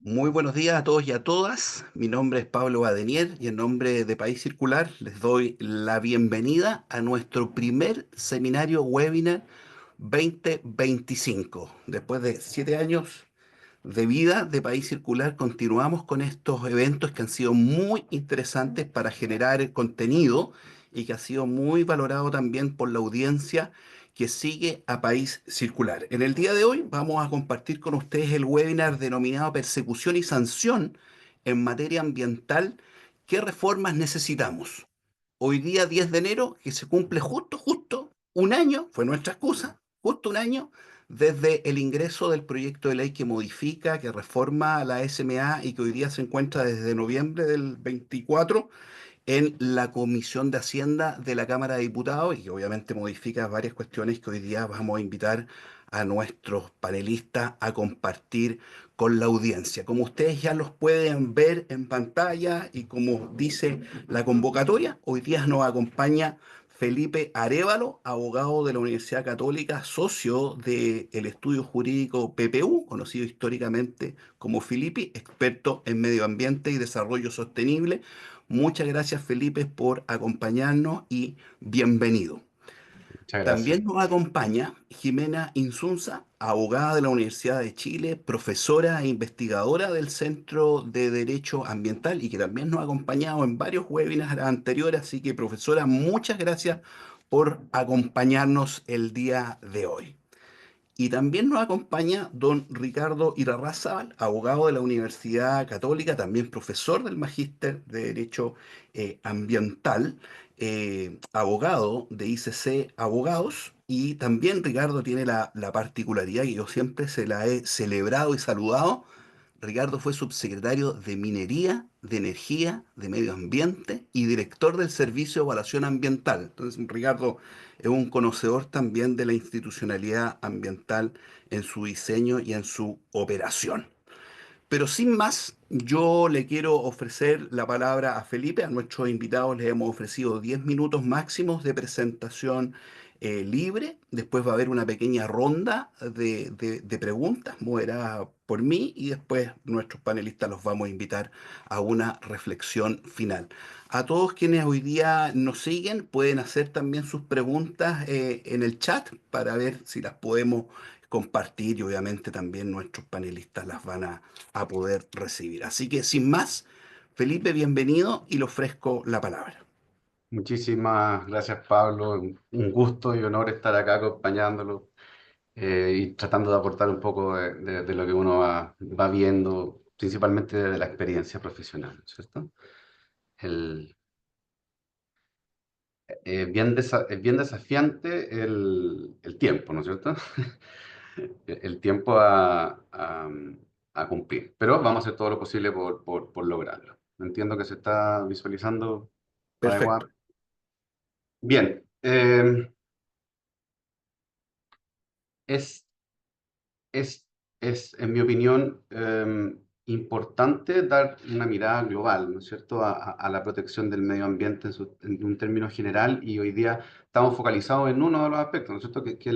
Muy buenos días a todos y a todas. Mi nombre es Pablo Badenier y en nombre de País Circular les doy la bienvenida a nuestro primer seminario webinar 2025. Después de 7 años de vida de País Circular, continuamos con estos eventos que han sido muy interesantes para generar el contenido y que ha sido muy valorado también por la audiencia que sigue a País Circular. En el día de hoy vamos a compartir con ustedes el webinar denominado Persecución y Sanción en materia ambiental. ¿Qué reformas necesitamos? Hoy día 10 de enero, que se cumple justo un año, fue nuestra excusa, justo un año desde el ingreso del proyecto de ley que modifica, que reforma a la SMA y que hoy día se encuentra desde noviembre del 24 en la Comisión de Hacienda de la Cámara de Diputados y que obviamente modifica varias cuestiones que hoy día vamos a invitar a nuestros panelistas a compartir con la audiencia. Como ustedes ya los pueden ver en pantalla y como dice la convocatoria, hoy día nos acompaña Felipe Arévalo, abogado de la Universidad Católica, socio del estudio jurídico PPU, conocido históricamente como Filipi, experto en medio ambiente y desarrollo sostenible. Muchas gracias, Felipe, por acompañarnos y bienvenido. Muchas gracias. También nos acompaña Jimena Insunza, abogada de la Universidad de Chile, profesora e investigadora del Centro de Derecho Ambiental y que también nos ha acompañado en varios webinars anteriores. Así que, profesora, muchas gracias por acompañarnos el día de hoy. Y también nos acompaña don Ricardo Irarrázaval, abogado de la Universidad Católica, también profesor del Magíster de Derecho Ambiental, abogado de ICC Abogados. Y también Ricardo tiene la particularidad que yo siempre se la he celebrado y saludado. Ricardo fue subsecretario de Minería, de Energía, de Medio Ambiente y director del Servicio de Evaluación Ambiental. Entonces, Ricardo es un conocedor también de la institucionalidad ambiental en su diseño y en su operación. Pero sin más, yo le quiero ofrecer la palabra a Felipe. A nuestros invitados les hemos ofrecido 10 minutos máximos de presentación libre. Después va a haber una pequeña ronda de preguntas moderada por mí y después nuestros panelistas los vamos a invitar a una reflexión final. A todos quienes hoy día nos siguen pueden hacer también sus preguntas en el chat para ver si las podemos compartir y obviamente también nuestros panelistas las van a poder recibir. Así que sin más, Felipe, bienvenido y le ofrezco la palabra. Muchísimas gracias, Pablo. Un gusto y honor estar acá acompañándolo y tratando de aportar un poco de lo que uno va viendo, principalmente de la experiencia profesional, ¿no es cierto? El, es bien desafiante el tiempo, ¿no es cierto? El tiempo a cumplir, pero vamos a hacer todo lo posible por lograrlo. Entiendo que se está visualizando Perfecto. adecuadamente. Bien. Es, es, es, en mi opinión, importante dar una mirada global, ¿no es cierto?, a la protección del medio ambiente en un término general, y hoy día estamos focalizados en uno de los aspectos, ¿no es cierto?, que es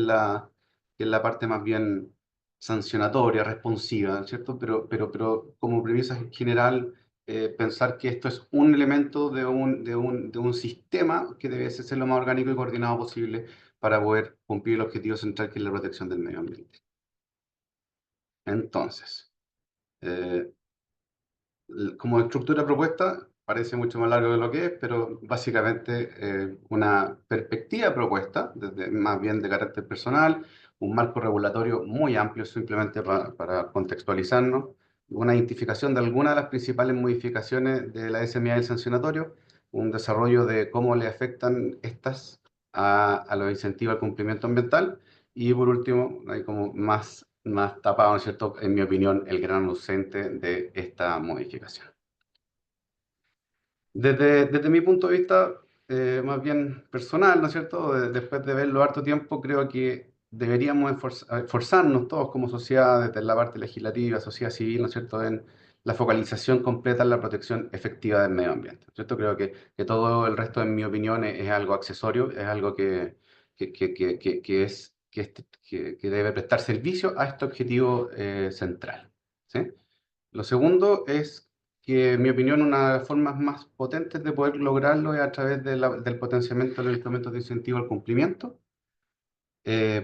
la parte más bien sancionatoria, responsiva, ¿no es cierto?, pero como premisa general, pensar que esto es un elemento de un sistema que debe ser lo más orgánico y coordinado posible para poder cumplir el objetivo central, que es la protección del medio ambiente. Entonces, eh, como estructura propuesta, parece mucho más largo de lo que es, pero básicamente una perspectiva propuesta, desde, más bien de carácter personal, un marco regulatorio muy amplio simplemente para contextualizarnos, una identificación de algunas de las principales modificaciones de la SMA del sancionatorio, un desarrollo de cómo le afectan estas a los incentivos al cumplimiento ambiental, y por último, hay como más tapado, ¿no es cierto?, en mi opinión, el gran ausente de esta modificación. Desde mi punto de vista, más bien personal, ¿no es cierto?, después de verlo harto tiempo, creo que deberíamos esforzarnos todos como sociedad, desde la parte legislativa, sociedad civil, ¿no es cierto?, en la focalización completa en la protección efectiva del medio ambiente, ¿no es cierto? Creo que todo el resto, en mi opinión, es algo accesorio, es algo que debe prestar servicio a este objetivo central, ¿sí? Lo segundo es que, en mi opinión, una de las formas más potentes de poder lograrlo es a través del potenciamiento de los instrumentos de incentivo al cumplimiento.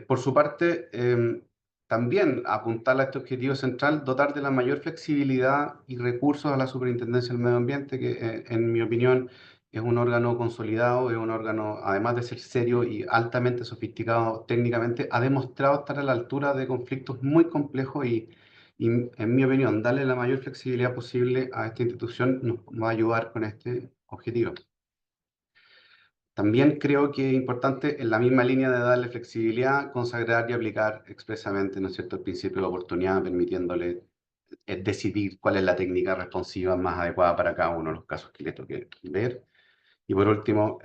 Por su parte, también apuntar a este objetivo central, dotar de la mayor flexibilidad y recursos a la Superintendencia del Medio Ambiente, que en mi opinión es un órgano consolidado, es un órgano, además de ser serio y altamente sofisticado técnicamente, ha demostrado estar a la altura de conflictos muy complejos y en mi opinión, darle la mayor flexibilidad posible a esta institución nos va a ayudar con este objetivo. También creo que es importante, en la misma línea de darle flexibilidad, consagrar y aplicar expresamente, ¿no es cierto?, el principio de oportunidad, permitiéndole decidir cuál es la técnica responsiva más adecuada para cada uno de los casos que le toque ver. Y por último,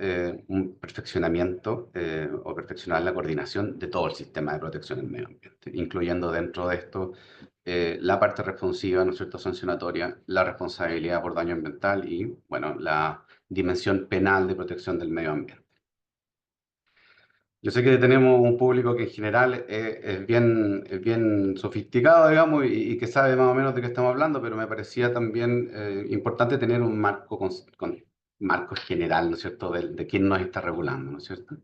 un perfeccionamiento o perfeccionar la coordinación de todo el sistema de protección del medio ambiente, incluyendo dentro de esto la parte responsiva, ¿no es cierto?, sancionatoria, la responsabilidad por daño ambiental y, bueno, la dimensión penal de protección del medio ambiente. Yo sé que tenemos un público que en general es bien sofisticado, digamos, y que sabe más o menos de qué estamos hablando, pero me parecía también importante tener un marco, con marco general, ¿no es cierto?, de quién nos está regulando, ¿no es cierto?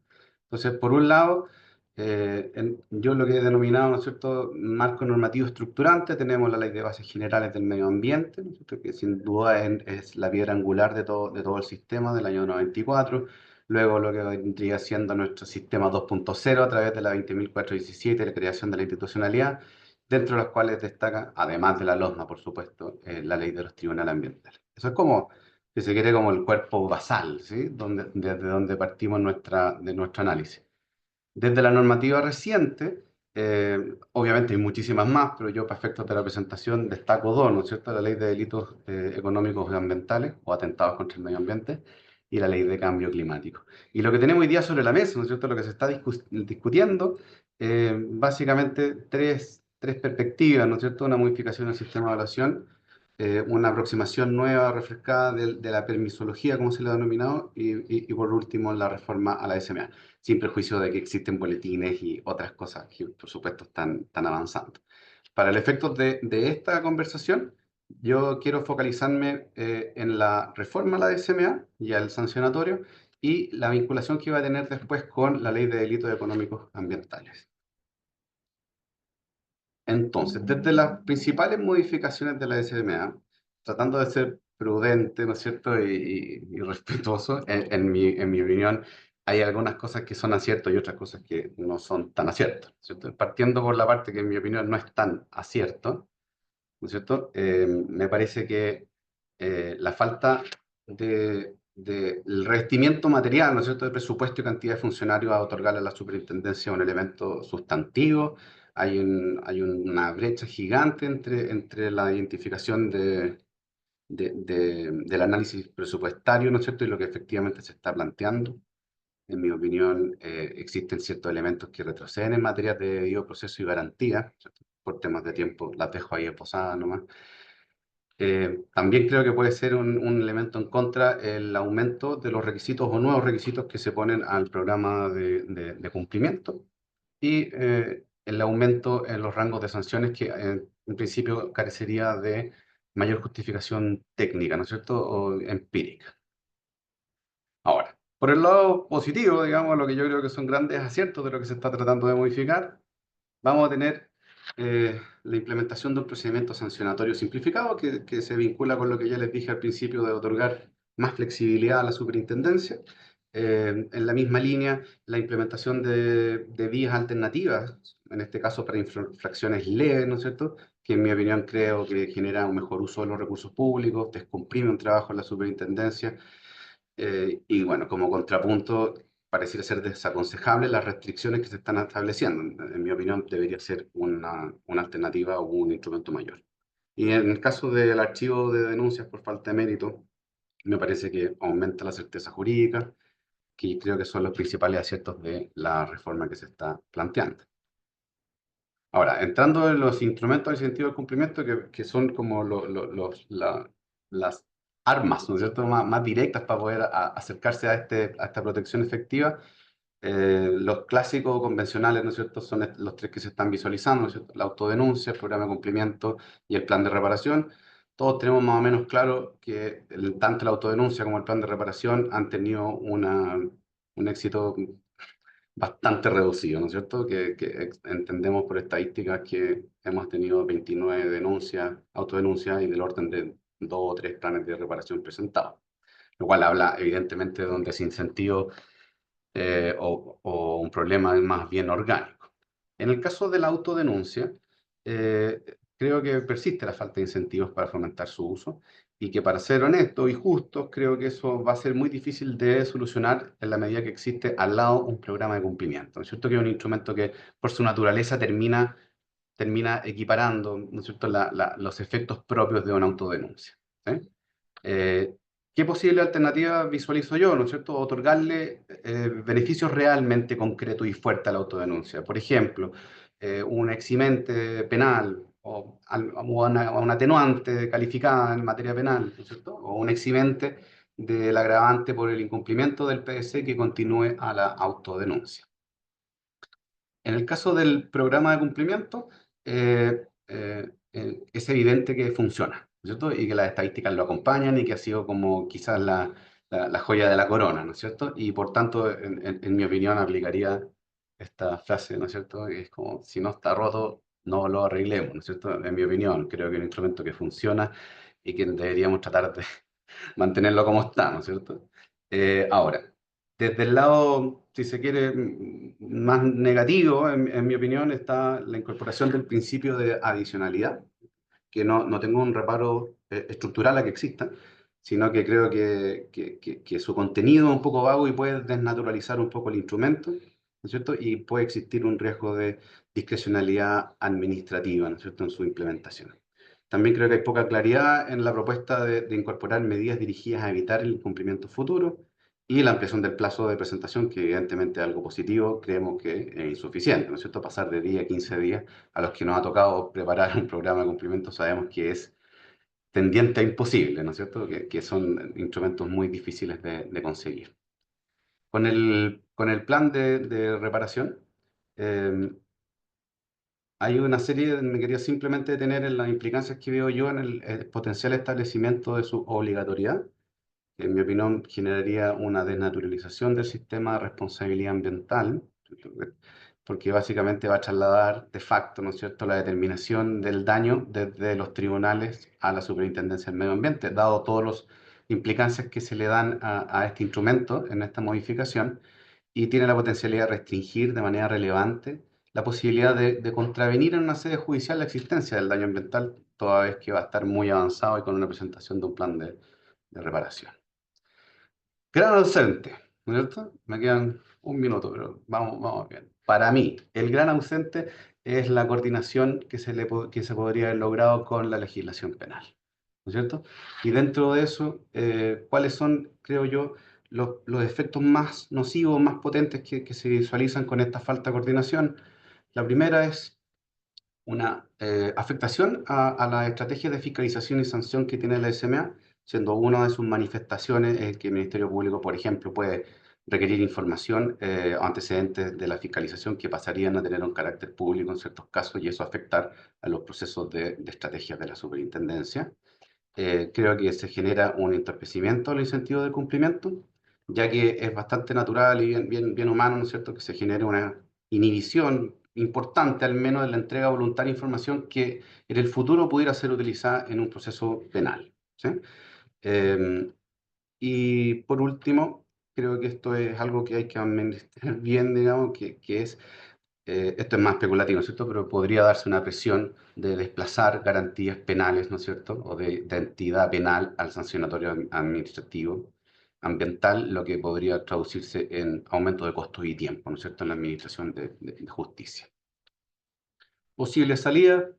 Entonces, por un lado, yo lo que he denominado, ¿no es cierto?, marco normativo estructurante, tenemos la Ley de Bases Generales del Medio Ambiente, ¿no es cierto?, que sin duda es la piedra angular de todo el sistema del año 94. Luego lo que vendría siendo nuestro sistema 2.0 a través de la 20.417, la creación de la institucionalidad, dentro de las cuales destaca, además de la LOSMA, por supuesto, la ley de los tribunales ambientales. Eso es como, si se quiere, como el cuerpo basal, ¿sí? Desde donde partimos de nuestro análisis. Desde la normativa reciente, obviamente hay muchísimas más, pero yo para efectos de la presentación destaco dos, ¿no es cierto? La ley de delitos económicos y ambientales o atentados contra el medio ambiente y la ley de cambio climático. Y lo que tenemos hoy día sobre la mesa, ¿no es cierto? Lo que se está discutiendo, básicamente tres perspectivas, ¿no es cierto? Una modificación del sistema de evaluación, una aproximación nueva, refrescada de la permisología, como se le ha denominado, y por último la reforma a la SMA, sin perjuicio de que existen boletines y otras cosas que por supuesto están avanzando. Para el efecto de esta conversación, yo quiero focalizarme en la reforma a la SMA y al sancionatorio y la vinculación que va a tener después con la ley de delitos económicos ambientales. Entonces, desde las principales modificaciones de la SMA, tratando de ser prudente, ¿no es cierto?, y respetuoso, en mi opinión, hay algunas cosas que son aciertos y otras cosas que no son tan aciertos, ¿cierto? Partiendo por la parte que en mi opinión no es tan acierto, ¿no es cierto? Me parece que la falta el revestimiento material, ¿no es cierto?, de presupuesto y cantidad de funcionarios a otorgarle a la superintendencia un elemento sustantivo. Hay una brecha gigante entre la identificación del análisis presupuestario, ¿no es cierto?, y lo que efectivamente se está planteando. En mi opinión, existen ciertos elementos que retroceden en materia de debido proceso y garantía, ¿cierto? Por temas de tiempo las dejo ahí esposadas nomás. También creo que puede ser un elemento en contra el aumento de los requisitos o nuevos requisitos que se ponen al programa de cumplimiento y el aumento en los rangos de sanciones que en principio carecería de mayor justificación técnica, ¿no es cierto?, o empírica. Ahora, por el lado positivo, digamos, lo que yo creo que son grandes aciertos de lo que se está tratando de modificar, vamos a tener la implementación de un procedimiento sancionatorio simplificado que se vincula con lo que ya les dije al principio de otorgar más flexibilidad a la superintendencia. En la misma línea, la implementación de vías alternativas, en este caso para infracciones leves, ¿no es cierto?, que en mi opinión creo que genera un mejor uso de los recursos públicos, descomprime un trabajo en la superintendencia y bueno, como contrapunto, pareciera ser desaconsejable las restricciones que se están estableciendo. En mi opinión, debería ser una alternativa o un instrumento mayor. Y en el caso del archivo de denuncias por falta de mérito, me parece que aumenta la certeza jurídica, que creo que son los principales aciertos de la reforma que se está planteando. Ahora, entrando en los instrumentos del sentido del cumplimiento, que son como las armas, ¿no es cierto?, más directas para poder acercarse a esta protección efectiva, los clásicos convencionales, ¿no es cierto?, son los tres que se están visualizando, ¿no es cierto?, la autodenuncia, el programa de cumplimiento y el plan de reparación. todos tenemos más o menos claro que tanto la autodenuncia como el plan de reparación han tenido un éxito bastante reducido, ¿no es cierto? Entendemos por estadísticas que hemos tenido 29 denuncias, autodenuncias y del orden de 2 o 3 planes de reparación presentados, lo cual habla evidentemente de un desincentivo o un problema más bien orgánico. En el caso de la autodenuncia, creo que persiste la falta de incentivos para fomentar su uso y que, para ser honestos y justos, creo que eso va a ser muy difícil de solucionar en la medida que existe al lado un programa de cumplimiento. ¿No es cierto? Que es un instrumento que por su naturaleza termina equiparando, ¿no es cierto?, los efectos propios de una autodenuncia. ¿Sí? Eh, ¿Qué posible alternativa visualizo yo? ¿No es cierto? Otorgarle beneficios realmente concretos y fuertes a la autodenuncia. Por ejemplo, un eximente penal o un atenuante calificada en materia penal, ¿no es cierto? O un eximente del agravante por el incumplimiento del PDC que continúe a la autodenuncia. En el caso del programa de cumplimiento, es evidente que funciona, ¿no es cierto? Y que las estadísticas lo acompañan y que ha sido como quizás la joya de la corona, ¿no es cierto? Y por tanto, en mi opinión, aplicaría esta frase, ¿no es cierto? Que es como, si no está roto, no lo arreglemos, ¿no es cierto? En mi opinión, creo que es un instrumento que funciona y que deberíamos tratar de mantenerlo como está, ¿no es cierto? Ahora, desde el lado, si se quiere, más negativo, en mi opinión, está la incorporación del principio de adicionalidad, que no tengo un reparo estructural a que exista, sino que creo que su contenido es un poco vago y puede desnaturalizar un poco el instrumento, ¿no es cierto? Y puede existir un riesgo de discrecionalidad administrativa, ¿no es cierto?, en su implementación. También creo que hay poca claridad en la propuesta de incorporar medidas dirigidas a evitar el incumplimiento futuro y la ampliación del plazo de presentación, que evidentemente es algo positivo, creemos que es insuficiente, ¿no es cierto? Pasar de 10 a 15 días a los que nos ha tocado preparar un programa de cumplimiento sabemos que es tendiente a imposible, ¿no es cierto? Que son instrumentos muy difíciles de conseguir. Con el plan de reparación, eh, hay una serie, me quería simplemente detener en las implicancias que veo yo en el potencial establecimiento de su obligatoriedad, que en mi opinión generaría una desnaturalización del sistema de responsabilidad ambiental, porque básicamente va a trasladar de facto, ¿no es cierto?, la determinación del daño desde los tribunales a la Superintendencia del Medio Ambiente, dado todas las implicancias que se le dan a este instrumento en esta modificación, y tiene la potencialidad de restringir de manera relevante la posibilidad de contravenir en una sede judicial la existencia del daño ambiental, toda vez que va a estar muy avanzado y con una presentación de un plan de reparación. Gran ausente, ¿no es cierto? Me quedan un minuto, pero vamos bien. Para mí, el gran ausente es la coordinación que se podría haber logrado con la legislación penal, ¿no es cierto? Y dentro de eso, ¿cuáles son, creo yo, los efectos más nocivos, más potentes que se visualizan con esta falta de coordinación? La primera es una afectación a la estrategia de fiscalización y sanción que tiene la SMA, siendo una de sus manifestaciones que el Ministerio Público, por ejemplo, puede requerir información o antecedentes de la fiscalización que pasarían a tener un carácter público en ciertos casos y eso afectar a los procesos de estrategias de la superintendencia. Creo que se genera un entorpecimiento del incentivo de cumplimiento, ya que es bastante natural y bien humano, ¿no es cierto?, que se genere una inhibición importante, al menos, de la entrega voluntaria de información que en el futuro pudiera ser utilizada en un proceso penal. ¿Sí? Eh, y por último, creo que esto es algo que hay que administrar bien, digamos, que es esto es más especulativo, ¿no es cierto? Pero podría darse una presión de desplazar garantías penales, ¿no es cierto? O de entidad penal al sancionatorio administrativo ambiental, lo que podría traducirse en aumento de costos y tiempo, ¿no es cierto?, en la administración de justicia. Posible salida,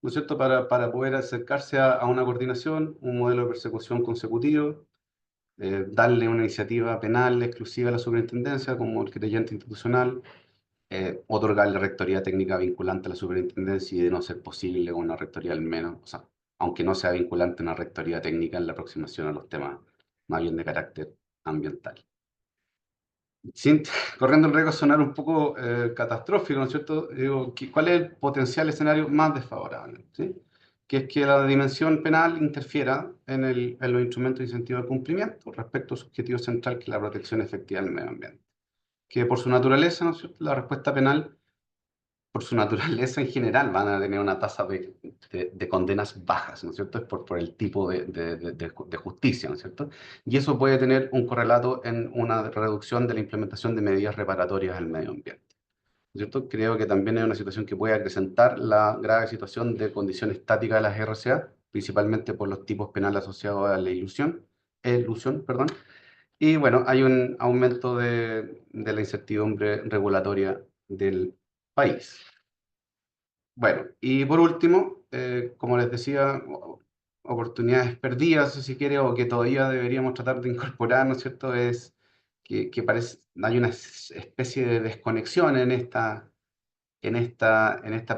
¿no es cierto?, para poder acercarse a una coordinación, un modelo de persecución consecutivo, darle una iniciativa penal exclusiva a la superintendencia como el creyente institucional, otorgarle rectoría técnica vinculante a la superintendencia y de no ser posible una rectoría al menos, o sea, aunque no sea vinculante una rectoría técnica en la aproximación a los temas más bien de carácter ambiental. Sin, corriendo el riesgo de sonar un poco catastrófico, ¿no es cierto? Digo, ¿cuál es el potencial escenario más desfavorable? ¿Sí? que es que la dimensión penal interfiera en los instrumentos de incentivo al cumplimiento respecto a su objetivo central, que es la protección efectiva del medio ambiente. Que por su naturaleza, ¿no es cierto?, la respuesta penal, por su naturaleza en general, van a tener una tasa de condenas bajas, ¿no es cierto? Es por el tipo de justicia, ¿no es cierto? Y eso puede tener un correlato en una reducción de la implementación de medidas reparatorias al medio ambiente. ¿Cierto? Creo que también es una situación que puede acrecentar la grave situación de condición estática de las RCA, principalmente por los tipos penales asociados a la elusión, perdón. Y bueno, hay un aumento de la incertidumbre regulatoria del país. Bueno, y por último, como les decía, oportunidades perdidas, si quiere, o que todavía deberíamos tratar de incorporar, ¿no es cierto? Es que parece, hay una especie de desconexión en esta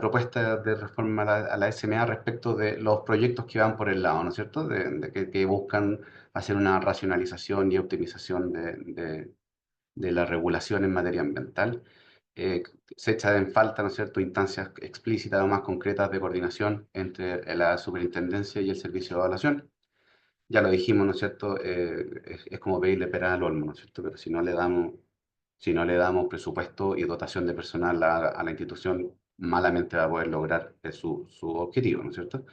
propuesta de reforma a la SMA respecto de los proyectos que van por el lado, ¿no es cierto? Que buscan hacer una racionalización y optimización de la regulación en materia ambiental. Se echa en falta, ¿no es cierto?, instancias explícitas o más concretas de coordinación entre la superintendencia y el servicio de evaluación. Ya lo dijimos, ¿no es cierto? Es como pedirle pera al olmo, ¿no es cierto? Pero si no le damos presupuesto y dotación de personal a la institución, malamente va a poder lograr su objetivo, ¿no es cierto?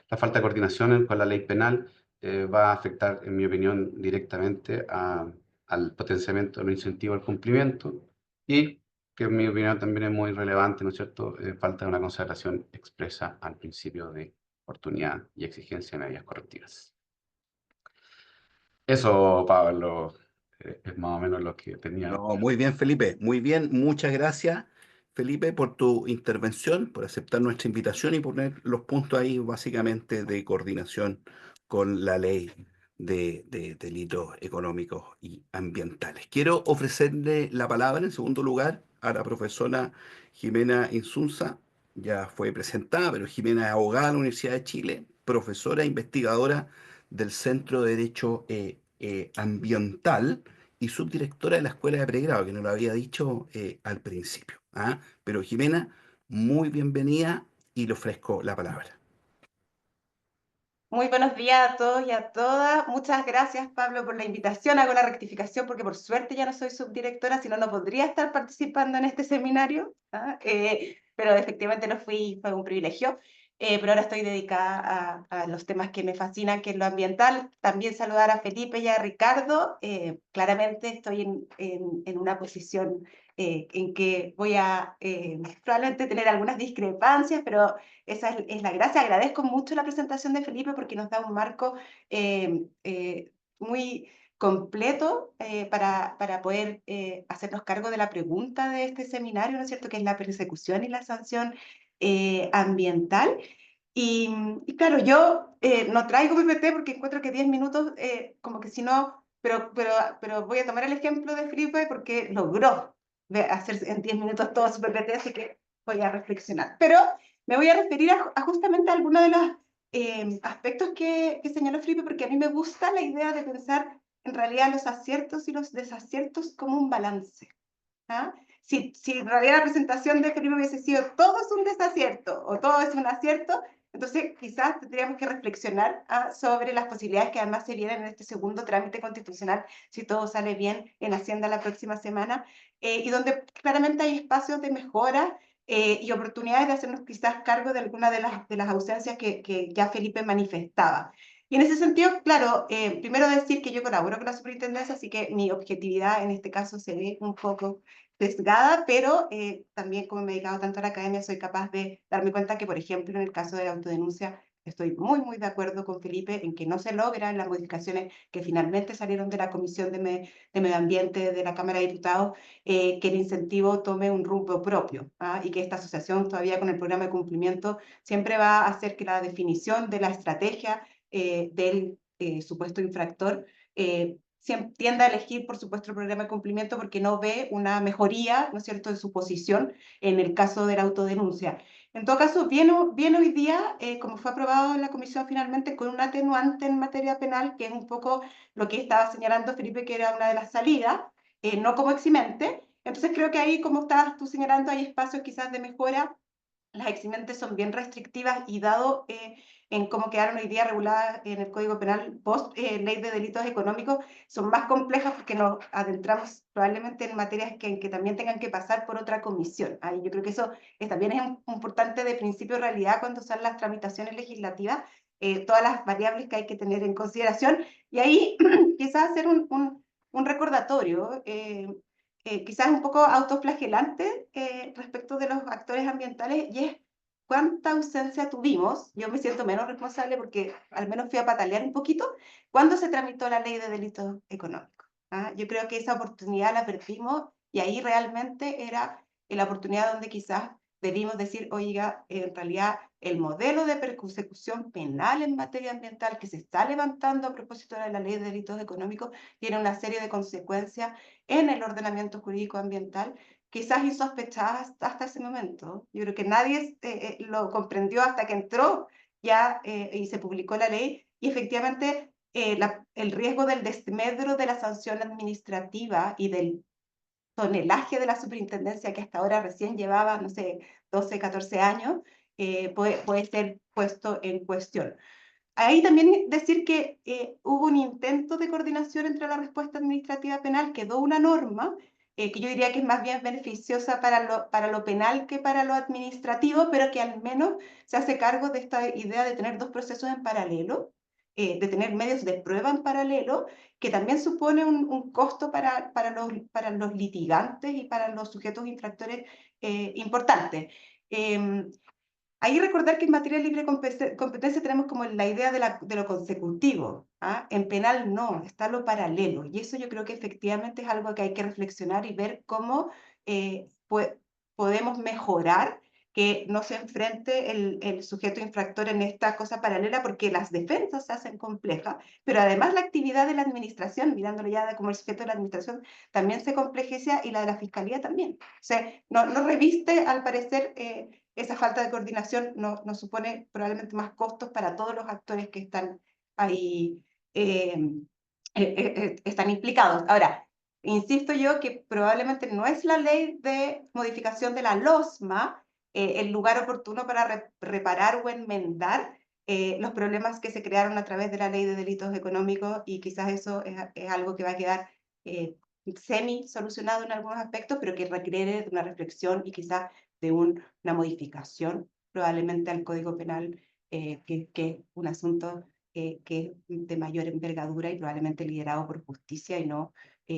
La falta de coordinación con la ley penal va a afectar, en mi opinión, directamente al potenciamiento del incentivo al cumplimiento y, que en mi opinión también es muy relevante, ¿no es cierto?, falta de una consagración expresa al principio de oportunidad y exigencia de medidas correctivas. Eso, Pablo, es más o menos lo que tenía. No, muy bien, Felipe, muy bien. Muchas gracias, Felipe, por tu intervención, por aceptar nuestra invitación y poner los puntos ahí básicamente de coordinación con la ley de delitos económicos y ambientales. Quiero ofrecerle la palabra en segundo lugar a la profesora Jimena Insunza. Ya fue presentada, pero Jimena es abogada de la Universidad de Chile, profesora e investigadora del Centro de Derecho Ambiental y subdirectora de la Escuela de Pregrado, que no lo había dicho al principio. ¿Ah? Pero Jimena, muy bienvenida y le ofrezco la palabra. Muy buenos días a todos y a todas. Muchas gracias, Pablo, por la invitación. Hago la rectificación porque por suerte ya no soy subdirectora, si no, no podría estar participando en este seminario. ¿Ah? Pero efectivamente no fui, fue un privilegio. Pero ahora estoy dedicada a los temas que me fascinan, que es lo ambiental. También saludar a Felipe y a Ricardo. Claramente estoy en una posición en que voy a probablemente tener algunas discrepancias, pero esa es la gracia. Agradezco mucho la presentación de Felipe porque nos da un marco muy completo para poder hacernos cargo de la pregunta de este seminario, ¿no es cierto?, que es la persecución y la sanción ambiental. Y claro, yo no traigo PPT porque encuentro que 10 minutos, como que si no, pero voy a tomar el ejemplo de Felipe porque logró hacer en 10 minutos todo su PPT, así que voy a reflexionar. Pero me voy a referir a justamente a algunos de los aspectos que señaló Felipe, porque a mí me gusta la idea de pensar en realidad los aciertos y los desaciertos como un balance. ¿Ah? Si en realidad la presentación de Felipe hubiese sido todo es un desacierto o todo es un acierto, entonces quizás tendríamos que reflexionar sobre las posibilidades que además se vienen en este segundo trámite constitucional, si todo sale bien en Hacienda la próxima semana, y donde claramente hay espacios de mejora y oportunidades de hacernos quizás cargo de alguna de las ausencias que ya Felipe manifestaba. Y en ese sentido, claro, primero decir que yo colaboro con la superintendencia, así que mi objetividad en este caso se ve un poco sesgada, pero también como me he dedicado tanto a la academia, soy capaz de darme cuenta que, por ejemplo, en el caso de la autodenuncia, estoy muy, muy de acuerdo con Felipe en que no se logran las modificaciones que finalmente salieron de la Comisión de Medio Ambiente de la Cámara de Diputados, que el incentivo tome un rumbo propio, ¿ah? Y que esta asociación todavía con el programa de cumplimiento siempre va a hacer que la definición de la estrategia del supuesto infractor tiende a elegir, por supuesto, el programa de cumplimiento porque no ve una mejoría, ¿no es cierto?, de su posición en el caso de la autodenuncia. En todo caso, viene hoy día, como fue aprobado en la comisión finalmente, con un atenuante en materia penal, que es un poco lo que estaba señalando Felipe, que era una de las salidas, no como eximente. Entonces creo que ahí, como estabas tú señalando, hay espacios quizás de mejora. Las eximentes son bien restrictivas y dado en cómo quedaron hoy día reguladas en el Código Penal post Ley de Delitos Económicos, son más complejas porque nos adentramos probablemente en materias que también tengan que pasar por otra comisión. Yo creo que eso también es importante de principio de realidad cuando son las tramitaciones legislativas, todas las variables que hay que tener en consideración, y ahí quizás hacer un recordatorio, quizás un poco autoflagelante respecto de los actores ambientales, y es cuánta ausencia tuvimos. Yo me siento menos responsable porque al menos fui a patalear un poquito cuando se tramitó la ley de delitos económicos. Yo creo que esa oportunidad la perdimos, y ahí realmente era la oportunidad donde quizás debimos decir, oiga, en realidad el modelo de persecución penal en materia ambiental que se está levantando a propósito de la ley de delitos económicos tiene una serie de consecuencias en el ordenamiento jurídico ambiental, quizás insospechadas hasta ese momento. Yo creo que nadie lo comprendió hasta que entró ya y se publicó la ley, y efectivamente el riesgo del desmedro de la sanción administrativa y del tonelaje de la superintendencia, que hasta ahora recién llevaba, no sé, 12, 14 años, puede ser puesto en cuestión. Ahí también decir que hubo un intento de coordinación entre la respuesta administrativa penal, quedó una norma que yo diría que es más bien beneficiosa para lo penal que para lo administrativo, pero que al menos se hace cargo de esta idea de tener dos procesos en paralelo, de tener medios de prueba en paralelo, que también supone un costo para los litigantes y para los sujetos infractores importante. Ahí recordar que en materia de libre competencia tenemos como la idea de lo consecutivo. En penal no, está lo paralelo. Y eso yo creo que efectivamente es algo que hay que reflexionar y ver cómo podemos mejorar que no se enfrente el sujeto infractor en esta cosa paralela, porque las defensas se hacen complejas, pero además la actividad de la administración, mirándolo ya como el sujeto de la administración, también se complejiza, y la de la fiscalía también. O sea, no reviste, al parecer, esa falta de coordinación nos supone probablemente más costos para todos los actores que están ahí, están implicados. Ahora, insisto yo que probablemente no es la ley de modificación de la LOSMA el lugar oportuno para reparar o enmendar los problemas que se crearon a través de la ley de delitos económicos, y quizás eso es algo que va a quedar semi solucionado en algunos aspectos, pero que requiere de una reflexión y quizás de una modificación probablemente al Código Penal, que es un asunto que es de mayor envergadura y probablemente liderado por justicia y no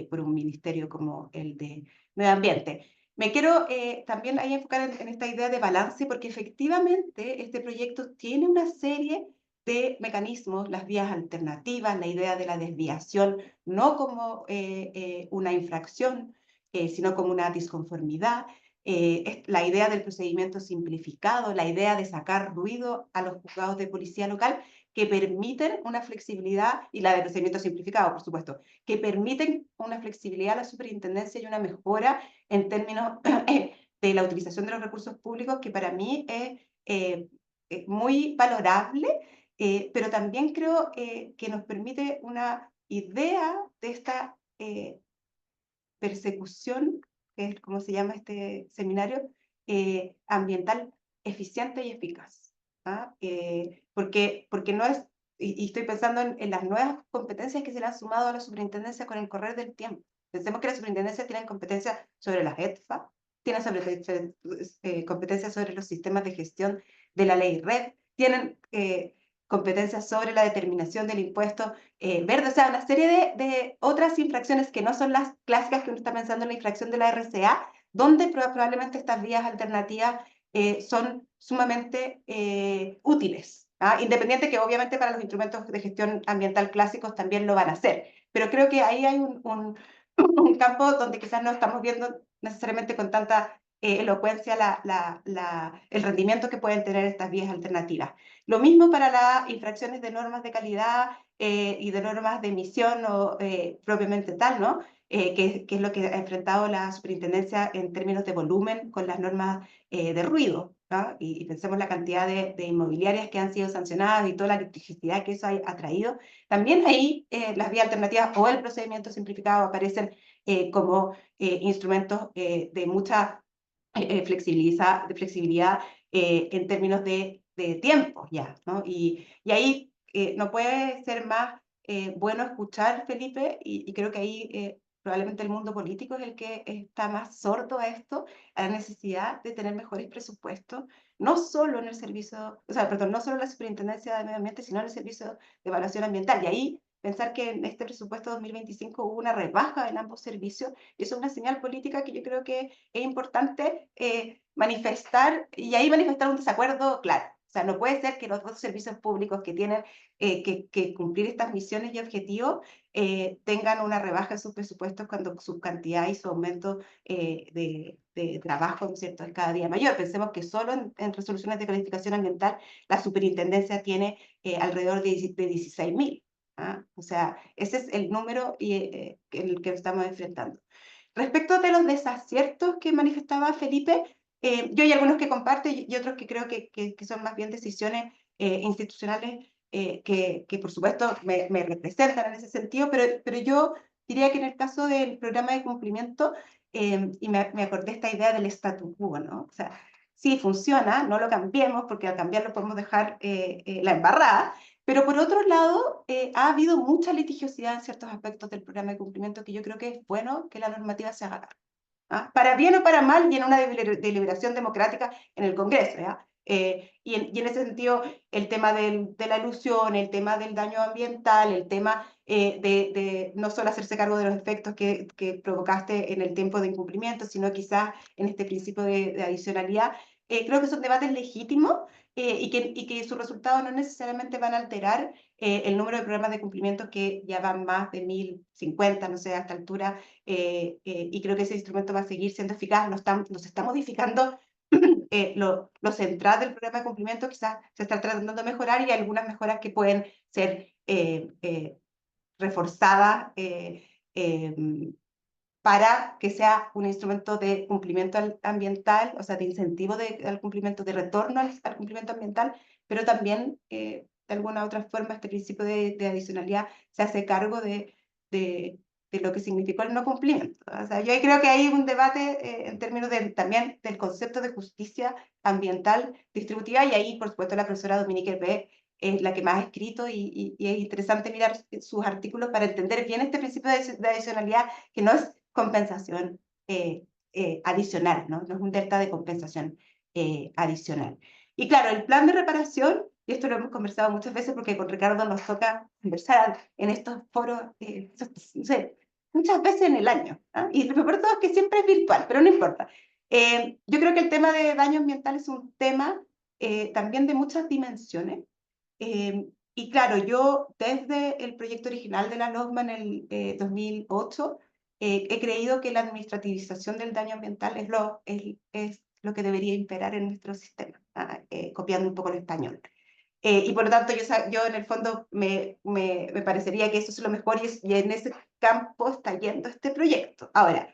por un ministerio como el de Medio Ambiente. Me quiero también ahí enfocar en esta idea de balance, porque efectivamente este proyecto tiene una serie de mecanismos, las vías alternativas, la idea de la desviación, no como una infracción, sino como una disconformidad, la idea del procedimiento simplificado, la idea de sacar ruido a los juzgados de policía local, que permiten una flexibilidad, y la de procedimiento simplificado, por supuesto, que permiten una flexibilidad a la superintendencia y una mejora en términos de la utilización de los recursos públicos, que para mí es muy valorable, pero también creo que nos permite una idea de esta persecución, que es como se llama este seminario, ambiental eficiente y eficaz. Porque no es, y estoy pensando en las nuevas competencias que se le han sumado a la superintendencia con el correr del tiempo. Pensemos que la superintendencia tiene competencias sobre las ETFA, tiene competencias sobre los sistemas de gestión de la ley RED, tienen competencias sobre la determinación del impuesto verde, o sea, una serie de otras infracciones que no son las clásicas que uno está pensando en la infracción de la RCA, donde probablemente estas vías alternativas son sumamente útiles. Independiente que obviamente para los instrumentos de gestión ambiental clásicos también lo van a hacer, pero creo que ahí hay un campo donde quizás no estamos viendo necesariamente con tanta elocuencia el rendimiento que pueden tener estas vías alternativas. Lo mismo para las infracciones de normas de calidad y de normas de emisión propiamente tal, ¿no? Que es lo que ha enfrentado la superintendencia en términos de volumen con las normas de ruido, ¿no? Y pensemos la cantidad de inmobiliarias que han sido sancionadas y toda la litigiosidad que eso ha traído. También ahí las vías alternativas o el procedimiento simplificado aparecen como instrumentos de mucha flexibilidad en términos de de tiempo ya, ¿no? Y ahí no puede ser más bueno escuchar, Felipe, y creo que ahí probablemente el mundo político es el que está más sordo a esto, a la necesidad de tener mejores presupuestos, no solo en el servicio, o sea, perdón, no solo en la Superintendencia de Medio Ambiente, sino en el Servicio de Evaluación Ambiental. Y ahí pensar que en este presupuesto 2025 hubo una rebaja en ambos servicios, y eso es una señal política que yo creo que es importante manifestar, y ahí manifestar un desacuerdo claro. O sea, no puede ser que los dos servicios públicos que tienen que cumplir estas misiones y objetivos tengan una rebaja en sus presupuestos cuando su cantidad y su aumento de trabajo, ¿no es cierto?, es cada día mayor. Pensemos que solo en resoluciones de calificación ambiental la superintendencia tiene alrededor de 16.000. ¿Ah? O sea, ese es el número en el que estamos enfrentando. Respecto de los desaciertos que manifestaba Felipe, yo hay algunos que comparto y otros que creo que son más bien decisiones institucionales que por supuesto me representan en ese sentido, pero yo diría que en el caso del programa de cumplimiento, y me acordé esta idea del statu quo, ¿no? O sea, sí funciona, no lo cambiemos porque al cambiarlo podemos dejar la embarrada, pero por otro lado, ha habido mucha litigiosidad en ciertos aspectos del programa de cumplimiento que yo creo que es bueno que la normativa se haga cargo. ¿Ah? Para bien o para mal, y en una deliberación democrática en el Congreso. ¿Ya? Y en ese sentido, el tema de la ilusión, el tema del daño ambiental, el tema de no solo hacerse cargo de los efectos que provocaste en el tiempo de incumplimiento, sino quizás en este principio de adicionalidad, creo que son debates legítimos y que sus resultados no necesariamente van a alterar el número de programas de cumplimiento que ya van más de 1.050, no sé, a esta altura, y creo que ese instrumento va a seguir siendo eficaz. Nos está modificando lo central del programa de cumplimiento, quizás se está tratando de mejorar y hay algunas mejoras que pueden ser reforzadas para que sea un instrumento de cumplimiento ambiental, o sea, de incentivo al cumplimiento, de retorno al cumplimiento ambiental, pero también, de alguna otra forma, este principio de adicionalidad se hace cargo de lo que significó el no cumplimiento. O sea, yo creo que hay un debate en términos también del concepto de justicia ambiental distributiva, y ahí, por supuesto, la profesora Dominique Hervé es la que más ha escrito, y es interesante mirar sus artículos para entender bien este principio de adicionalidad, que no es compensación adicional, ¿no? No es un delta de compensación adicional. Y claro, el plan de reparación, y esto lo hemos conversado muchas veces porque con Ricardo nos toca conversar en estos foros, no sé, muchas veces en el año, ¿eh? Y lo peor de todo es que siempre es virtual, pero no importa. Yo creo que el tema de daño ambiental es un tema también de muchas dimensiones. Y claro, yo desde el proyecto original de la LOGMA en el 2008 he creído que la administrativización del daño ambiental es lo que debería imperar en nuestro sistema, copiando un poco el español. Y por lo tanto, yo en el fondo me parecería que eso es lo mejor, y en ese campo está yendo este proyecto. Ahora,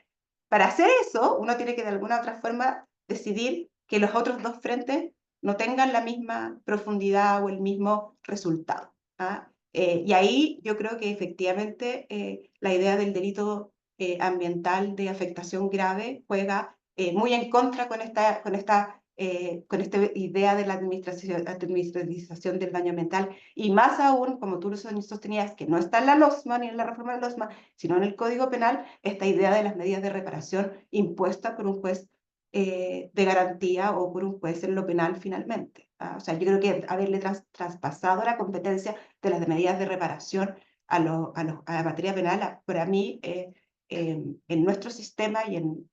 para hacer eso, uno tiene que de alguna otra forma decidir que los otros dos frentes no tengan la misma profundidad o el mismo resultado. ¿Ah? Y ahí yo creo que efectivamente la idea del delito ambiental de afectación grave juega muy en contra con esta idea de la administración del daño ambiental, y más aún, como tú lo sostenías, que no está en la LOSMA ni en la reforma de la LOSMA, sino en el Código Penal, esta idea de las medidas de reparación impuestas por un juez de garantía o por un juez en lo penal finalmente. O sea, yo creo que haberle traspasado la competencia de las medidas de reparación a la materia penal, para mí, en nuestro sistema y en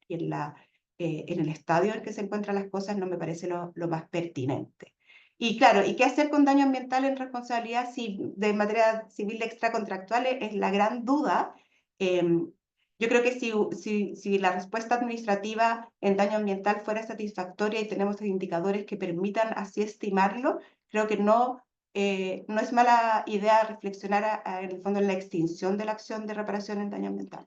el estadio en que se encuentran las cosas, no me parece lo más pertinente. Y claro, ¿y qué hacer con daño ambiental en responsabilidad de materia civil extracontractual? Es la gran duda. Yo creo que si la respuesta administrativa en daño ambiental fuera satisfactoria y tenemos indicadores que permitan así estimarlo, creo que no es mala idea reflexionar en el fondo en la extinción de la acción de reparación en daño ambiental.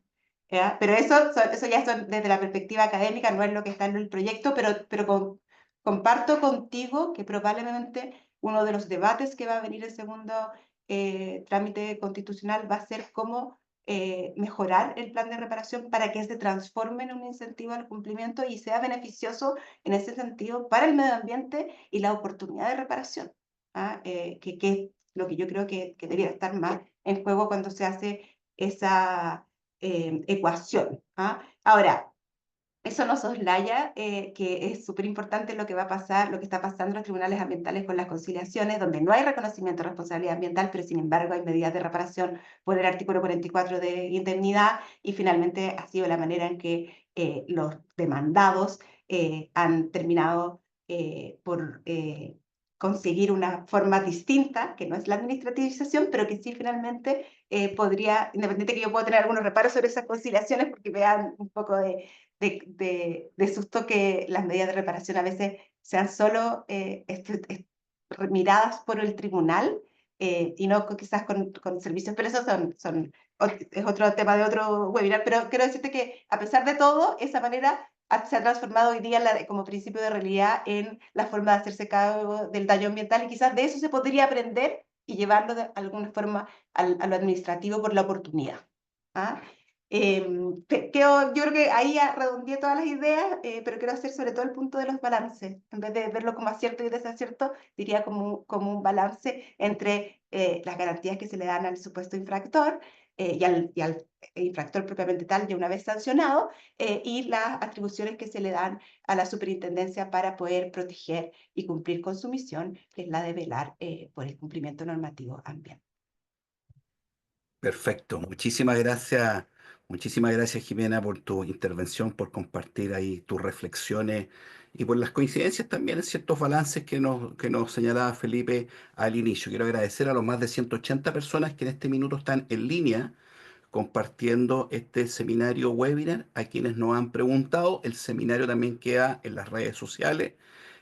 ¿Ya? Pero eso ya son desde la perspectiva académica, no es lo que está en el proyecto, pero comparto contigo que probablemente uno de los debates que va a venir en segundo trámite constitucional va a ser cómo mejorar el plan de reparación para que se transforme en un incentivo al cumplimiento y sea beneficioso en ese sentido para el medio ambiente y la oportunidad de reparación, ¿ah? Que es lo que yo creo que debería estar más en juego cuando se hace esa ecuación, ¿ah? Ahora, eso no soslaya que es súper importante lo que va a pasar, lo que está pasando en los tribunales ambientales con las conciliaciones, donde no hay reconocimiento de responsabilidad ambiental, pero sin embargo hay medidas de reparación por el artículo 44 de indemnidad, y finalmente ha sido la manera en que los demandados han terminado por conseguir una forma distinta, que no es la administrativización, pero que sí finalmente podría, independiente que yo pueda tener algunos reparos sobre esas conciliaciones, porque vean un poco de susto que las medidas de reparación a veces sean solo miradas por el tribunal y no quizás con servicios, pero eso es otro tema de otro webinar, pero quiero decirte que a pesar de todo, esa manera se ha transformado hoy día como principio de realidad en la forma de hacerse cargo del daño ambiental, y quizás de eso se podría aprender y llevarlo de alguna forma a lo administrativo por la oportunidad. ¿Ah? Yo creo que ahí ya redondeé todas las ideas, pero quiero hacer sobre todo el punto de los balances. En vez de verlo como acierto y desacierto, diría como un balance entre las garantías que se le dan al supuesto infractor y al infractor propiamente tal, ya una vez sancionado, y las atribuciones que se le dan a la superintendencia para poder proteger y cumplir con su misión, que es la de velar por el cumplimiento normativo ambiental. Perfecto. Muchísimas gracias, Jimena, por tu intervención, por compartir ahí tus reflexiones y por las coincidencias también en ciertos balances que nos señalaba Felipe al inicio. Quiero agradecer a los más de 180 personas que en este minuto están en línea compartiendo este seminario webinar, a quienes nos han preguntado. El seminario también queda en las redes sociales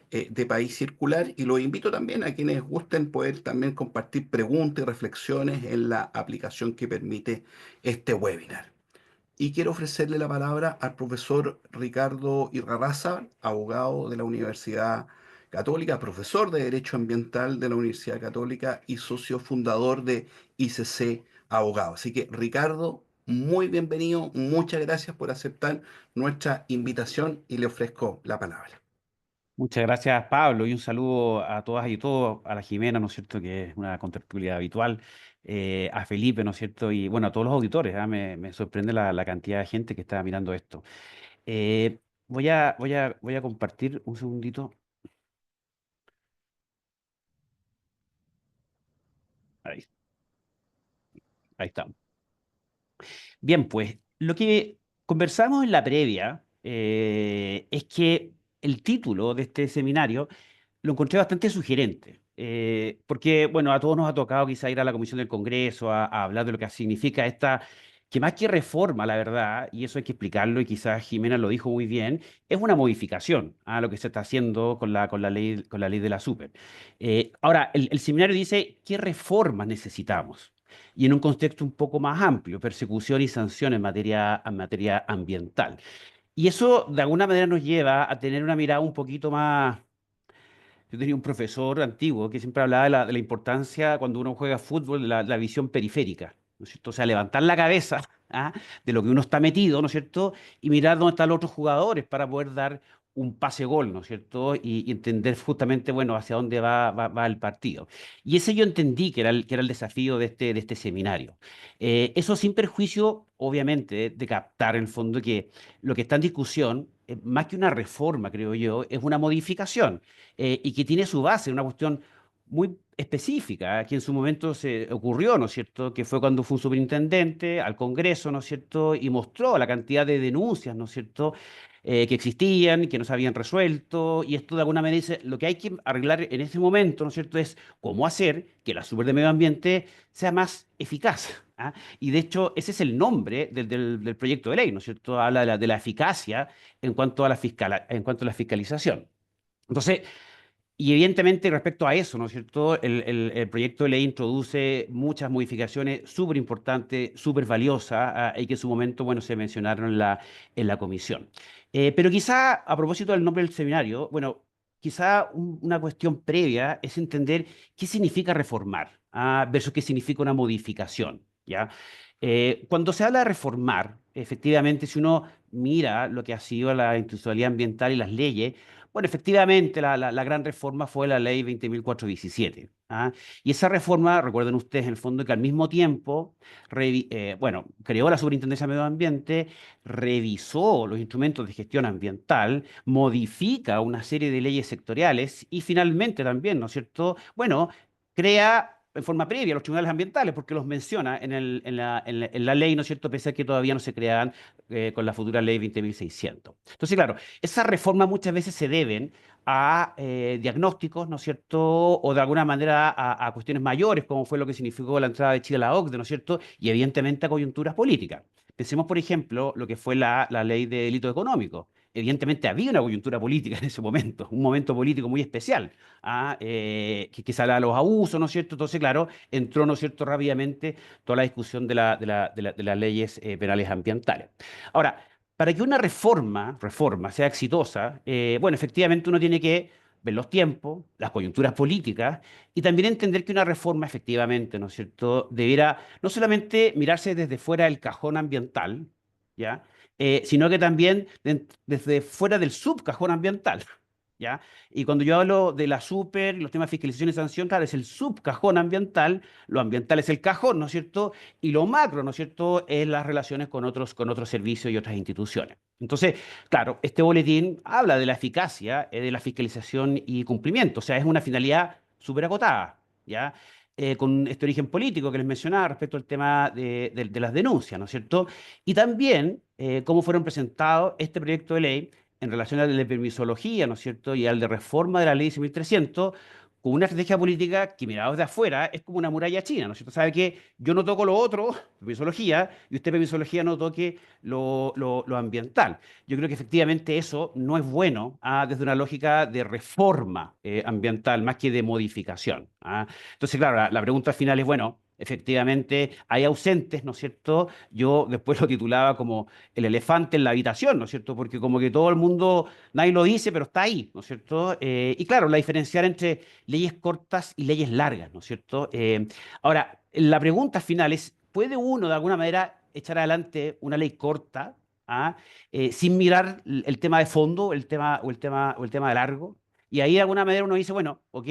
de País Circular, y los invito también a quienes gusten poder también compartir preguntas y reflexiones en la aplicación que permite este webinar. Y quiero ofrecerle la palabra al profesor Ricardo Irarrázaval, abogado de la Universidad Católica, profesor de Derecho Ambiental de la Universidad Católica y socio fundador de ICC Abogado. Así que, Ricardo, muy bienvenido, muchas gracias por aceptar nuestra invitación y le ofrezco la palabra. Muchas gracias, Pablo, y un saludo a todas y todos, a la Jimena, ¿no es cierto?, que es una contertulidad habitual, a Felipe, ¿no es cierto?, y bueno, a todos los auditores. Me sorprende la cantidad de gente que está mirando esto. Voy a compartir un segundito. Ahí, ahí está. Bien, pues lo que conversamos en la previa es que el título de este seminario lo encontré bastante sugerente, porque, bueno, a todos nos ha tocado quizá ir a la Comisión del Congreso a hablar de lo que significa esta, que más que reforma, la verdad, y eso hay que explicarlo, y quizás Jimena lo dijo muy bien, es una modificación a lo que se está haciendo con la ley de la super. Ahora, el seminario dice, ¿qué reformas necesitamos? Y en un contexto un poco más amplio, persecución y sanción en materia ambiental. Y eso de alguna manera nos lleva a tener una mirada un poquito más. Yo tenía un profesor antiguo que siempre hablaba de la importancia cuando uno juega fútbol, de la visión periférica, ¿no es cierto? O sea, levantar la cabeza, ¿ah?, de lo que uno está metido, ¿no es cierto? Y mirar dónde están los otros jugadores para poder dar un pase gol, ¿no es cierto? Y entender justamente, bueno, hacia dónde va el partido. Y ese yo entendí que era el desafío de este seminario. Eso sin perjuicio, obviamente, de captar en el fondo que lo que está en discusión, más que una reforma, creo yo, es una modificación, y que tiene su base en una cuestión muy específica, que en su momento se ocurrió, ¿no es cierto?, que fue cuando fue un superintendente al Congreso, ¿no es cierto?, y mostró la cantidad de denuncias, ¿no es cierto?, que existían, que no se habían resuelto, y esto de alguna manera dice, lo que hay que arreglar en ese momento, ¿no es cierto?, es cómo hacer que la super de medio ambiente sea más eficaz. ¿Ah? Y de hecho, ese es el nombre del proyecto de ley, ¿no es cierto?, habla de la eficacia en cuanto a la fiscalización. Entonces, y evidentemente respecto a eso, ¿no es cierto?, el proyecto de ley introduce muchas modificaciones súper importantes, súper valiosas, y que en su momento, bueno, se mencionaron en la comisión. Pero quizá, a propósito del nombre del seminario, bueno, quizá una cuestión previa es entender qué significa reformar, versus qué significa una modificación, ¿ya? Cuando se habla de reformar, efectivamente, si uno mira lo que ha sido la institucionalidad ambiental y las leyes, bueno, efectivamente, la gran reforma fue la ley 20.417. ¿Ah? Y esa reforma, recuerden ustedes, en el fondo, que al mismo tiempo, bueno, creó la Superintendencia de Medio Ambiente, revisó los instrumentos de gestión ambiental, modifica una serie de leyes sectoriales y finalmente también, ¿no es cierto? Bueno, crea en forma previa los tribunales ambientales, porque los menciona en la ley, ¿no es cierto?, pese a que todavía no se crean con la futura ley 20.600. Entonces, claro, esas reformas muchas veces se deben a diagnósticos, ¿no es cierto?, o de alguna manera a cuestiones mayores, como fue lo que significó la entrada de Chile a la OCDE, ¿no es cierto?, y evidentemente a coyunturas políticas. Pensemos, por ejemplo, lo que fue la ley de delito económico. Evidentemente había una coyuntura política en ese momento, un momento político muy especial, que se hablaba de los abusos, ¿no es cierto? Entonces, claro, entró, ¿no es cierto?, rápidamente toda la discusión de las leyes penales ambientales. Ahora, para que una reforma sea exitosa, bueno, efectivamente uno tiene que ver los tiempos, las coyunturas políticas y también entender que una reforma efectivamente, ¿no es cierto?, debiera no solamente mirarse desde fuera del cajón ambiental, ¿ya? Sino que también desde fuera del subcajón ambiental, ¿ya? Y cuando yo hablo de la super y los temas de fiscalización y sanción, claro, es el subcajón ambiental, lo ambiental es el cajón, ¿no es cierto? Y lo macro, ¿no es cierto?, es las relaciones con otros servicios y otras instituciones. Entonces, claro, este boletín habla de la eficacia de la fiscalización y cumplimiento, o sea, es una finalidad súper acotada, ¿ya? Con este origen político que les mencionaba respecto al tema de las denuncias, ¿no es cierto? Y también cómo fueron presentados este proyecto de ley en relación al de permisología, ¿no es cierto?, y al de reforma de la ley 1300, con una estrategia política que, mirados de afuera, es como una muralla china, ¿no es cierto? Sabe que yo no toco lo otro, permisología, y usted, permisología, no toque lo ambiental. Yo creo que efectivamente eso no es bueno desde una lógica de reforma ambiental, más que de modificación. Entonces, claro, la pregunta final es, bueno, efectivamente hay ausentes, ¿no es cierto? Yo después lo titulaba como el elefante en la habitación, ¿no es cierto? Porque como que todo el mundo, nadie lo dice, pero está ahí, ¿no es cierto? Y claro, la diferenciar entre leyes cortas y leyes largas, ¿no es cierto? Ahora, la pregunta final es, ¿puede uno de alguna manera echar adelante una ley corta, sin mirar el tema de fondo, el tema de largo? Y ahí de alguna manera uno dice, bueno, ok,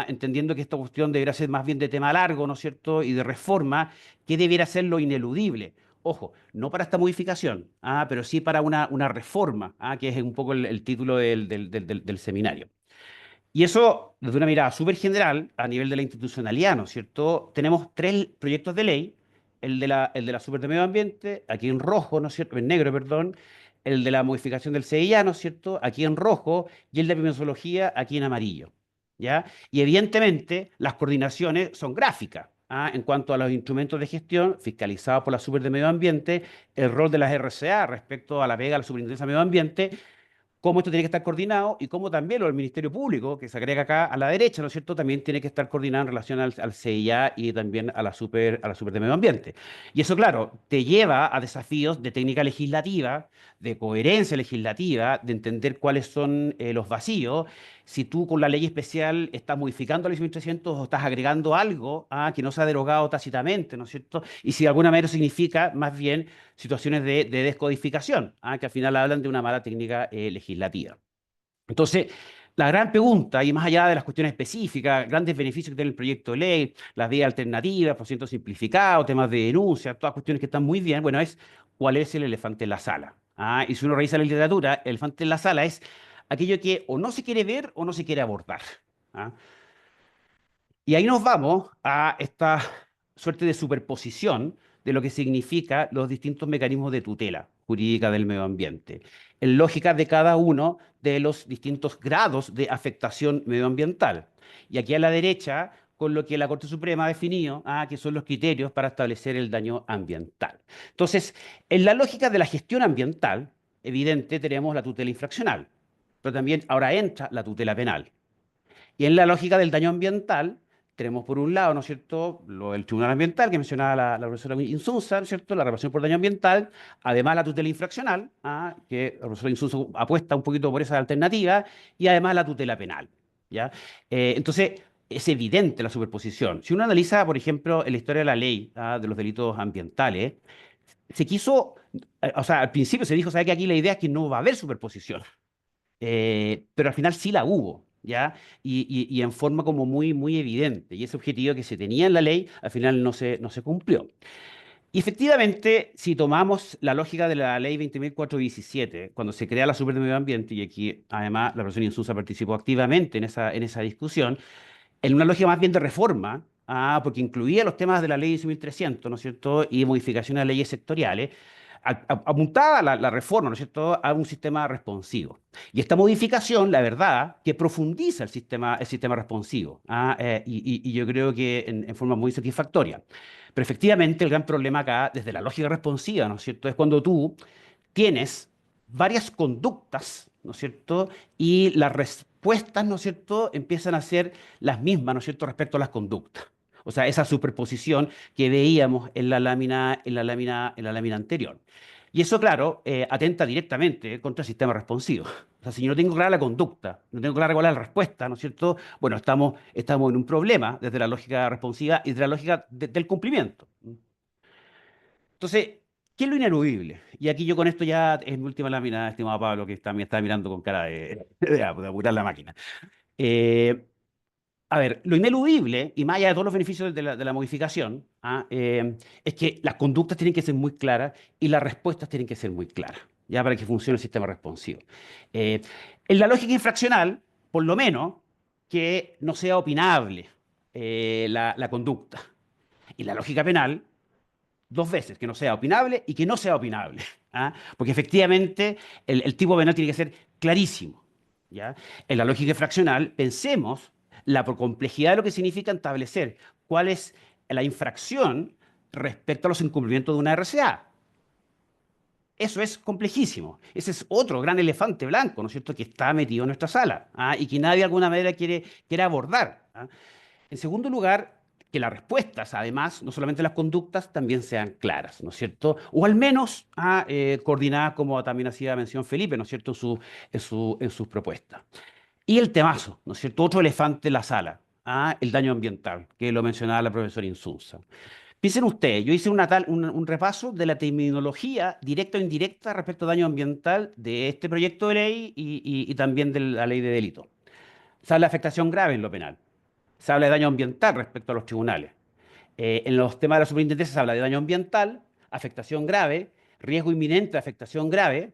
entendiendo que esta cuestión debería ser más bien de tema largo, ¿no es cierto? Y de reforma, ¿qué debiera ser lo ineludible? Ojo, no para esta modificación, pero sí para una reforma, que es un poco el título del seminario. Y eso, desde una mirada súper general, a nivel de la institucionalidad, ¿no es cierto? Tenemos tres proyectos de ley, el de la super de medio ambiente, aquí en rojo, ¿no es cierto? En negro, perdón, el de la modificación del CIA, ¿no es cierto?, aquí en rojo, y el de epidemiología, aquí en amarillo, ¿ya? Y evidentemente las coordinaciones son gráficas, en cuanto a los instrumentos de gestión fiscalizados por la super de medio ambiente, el rol de las RCA respecto a la pega de la superintendencia de medio ambiente, cómo esto tiene que estar coordinado y cómo también lo del Ministerio Público, que se agrega acá a la derecha, ¿no es cierto?, también tiene que estar coordinado en relación al CIA y también a la super de medio ambiente. Y eso, claro, te lleva a desafíos de técnica legislativa, de coherencia legislativa, de entender cuáles son los vacíos. Si tú con la ley especial estás modificando la ley 1300 o estás agregando algo que no se ha derogado tácitamente, ¿no es cierto? Y si de alguna manera significa más bien situaciones de descodificación, que al final hablan de una mala técnica legislativa. Entonces, la gran pregunta, y más allá de las cuestiones específicas, grandes beneficios que tiene el proyecto de ley, las vías alternativas, procedimiento simplificado, temas de denuncia, todas cuestiones que están muy bien, bueno, es cuál es el elefante en la sala. Y si uno revisa la literatura, el elefante en la sala es aquello que o no se quiere ver o no se quiere abordar. ¿Ah? Y ahí nos vamos a esta suerte de superposición de lo que significa los distintos mecanismos de tutela jurídica del medio ambiente, en lógica de cada uno de los distintos grados de afectación medioambiental. Y aquí a la derecha, con lo que la Corte Suprema ha definido, que son los criterios para establecer el daño ambiental. Entonces, en la lógica de la gestión ambiental, evidente, tenemos la tutela infraccional, pero también ahora entra la tutela penal. Y en la lógica del daño ambiental, tenemos por un lado, ¿no es cierto?, lo del Tribunal Ambiental que mencionaba la profesora Insunza, ¿no es cierto?, la reparación por daño ambiental, además la tutela infraccional, que la profesora Insunza apuesta un poquito por esa alternativa, y además la tutela penal, ¿ya? Entonces, es evidente la superposición. Si uno analiza, por ejemplo, en la historia de la ley de los delitos ambientales, se quiso, o sea, al principio se dijo, ¿sabe que aquí la idea es que no va a haber superposición? Pero al final sí la hubo, ¿ya? Y en forma como muy, muy evidente. Y ese objetivo que se tenía en la ley, al final no se cumplió. Y efectivamente, si tomamos la lógica de la ley 20.417, cuando se crea la Super de Medio Ambiente, y aquí además la profesora Insulza participó activamente en esa discusión, en una lógica más bien de reforma, porque incluía los temas de la ley 11.300, ¿no es cierto?, y modificaciones a leyes sectoriales, apuntaba la reforma, ¿no es cierto?, a un sistema responsivo. Y esta modificación, la verdad, que profundiza el sistema responsivo, y yo creo que en forma muy satisfactoria. Pero efectivamente el gran problema acá, desde la lógica responsiva, ¿no es cierto?, es cuando tú tienes varias conductas, ¿no es cierto? Y las respuestas, ¿no es cierto?, empiezan a ser las mismas, ¿no es cierto?, respecto a las conductas. O sea, esa superposición que veíamos en la lámina anterior. Y eso, claro, atenta directamente contra el sistema responsivo. O sea, si yo no tengo clara la conducta, no tengo clara cuál es la respuesta, ¿no es cierto? Bueno, estamos en un problema desde la lógica responsiva y desde la lógica del cumplimiento. Entonces, ¿qué es lo ineludible? Y aquí yo con esto ya es mi última lámina, estimado Pablo, que me está mirando con cara de apurar la máquina. Eh, a ver, lo ineludible, y más allá de todos los beneficios de la modificación, es que las conductas tienen que ser muy claras y las respuestas tienen que ser muy claras, ya para que funcione el sistema responsivo. Eh, en la lógica infraccional, por lo menos, que no sea opinable la conducta. Y la lógica penal, dos veces, que no sea opinable y que no sea opinable. Porque efectivamente el tipo penal tiene que ser clarísimo. ¿Ya? En la lógica fraccional, pensemos la complejidad de lo que significa establecer cuál es la infracción respecto a los incumplimientos de una RCA. Eso es complejísimo. Ese es otro gran elefante blanco, ¿no es cierto?, que está metido en nuestra sala y que nadie de alguna manera quiere abordar. En segundo lugar, que las respuestas, además, no solamente las conductas, también sean claras, ¿no es cierto? O al menos coordinadas, como también hacía mención Felipe, ¿no es cierto?, en sus propuestas. Y el temazo, ¿no es cierto?, otro elefante en la sala, el daño ambiental, que lo mencionaba la profesora Insunza. Piensen ustedes, yo hice un repaso de la terminología directa o indirecta respecto al daño ambiental de este proyecto de ley y también de la ley de delito. Se habla de afectación grave en lo penal. Se habla de daño ambiental respecto a los tribunales. En los temas de la superintendencia se habla de daño ambiental, afectación grave, riesgo inminente de afectación grave,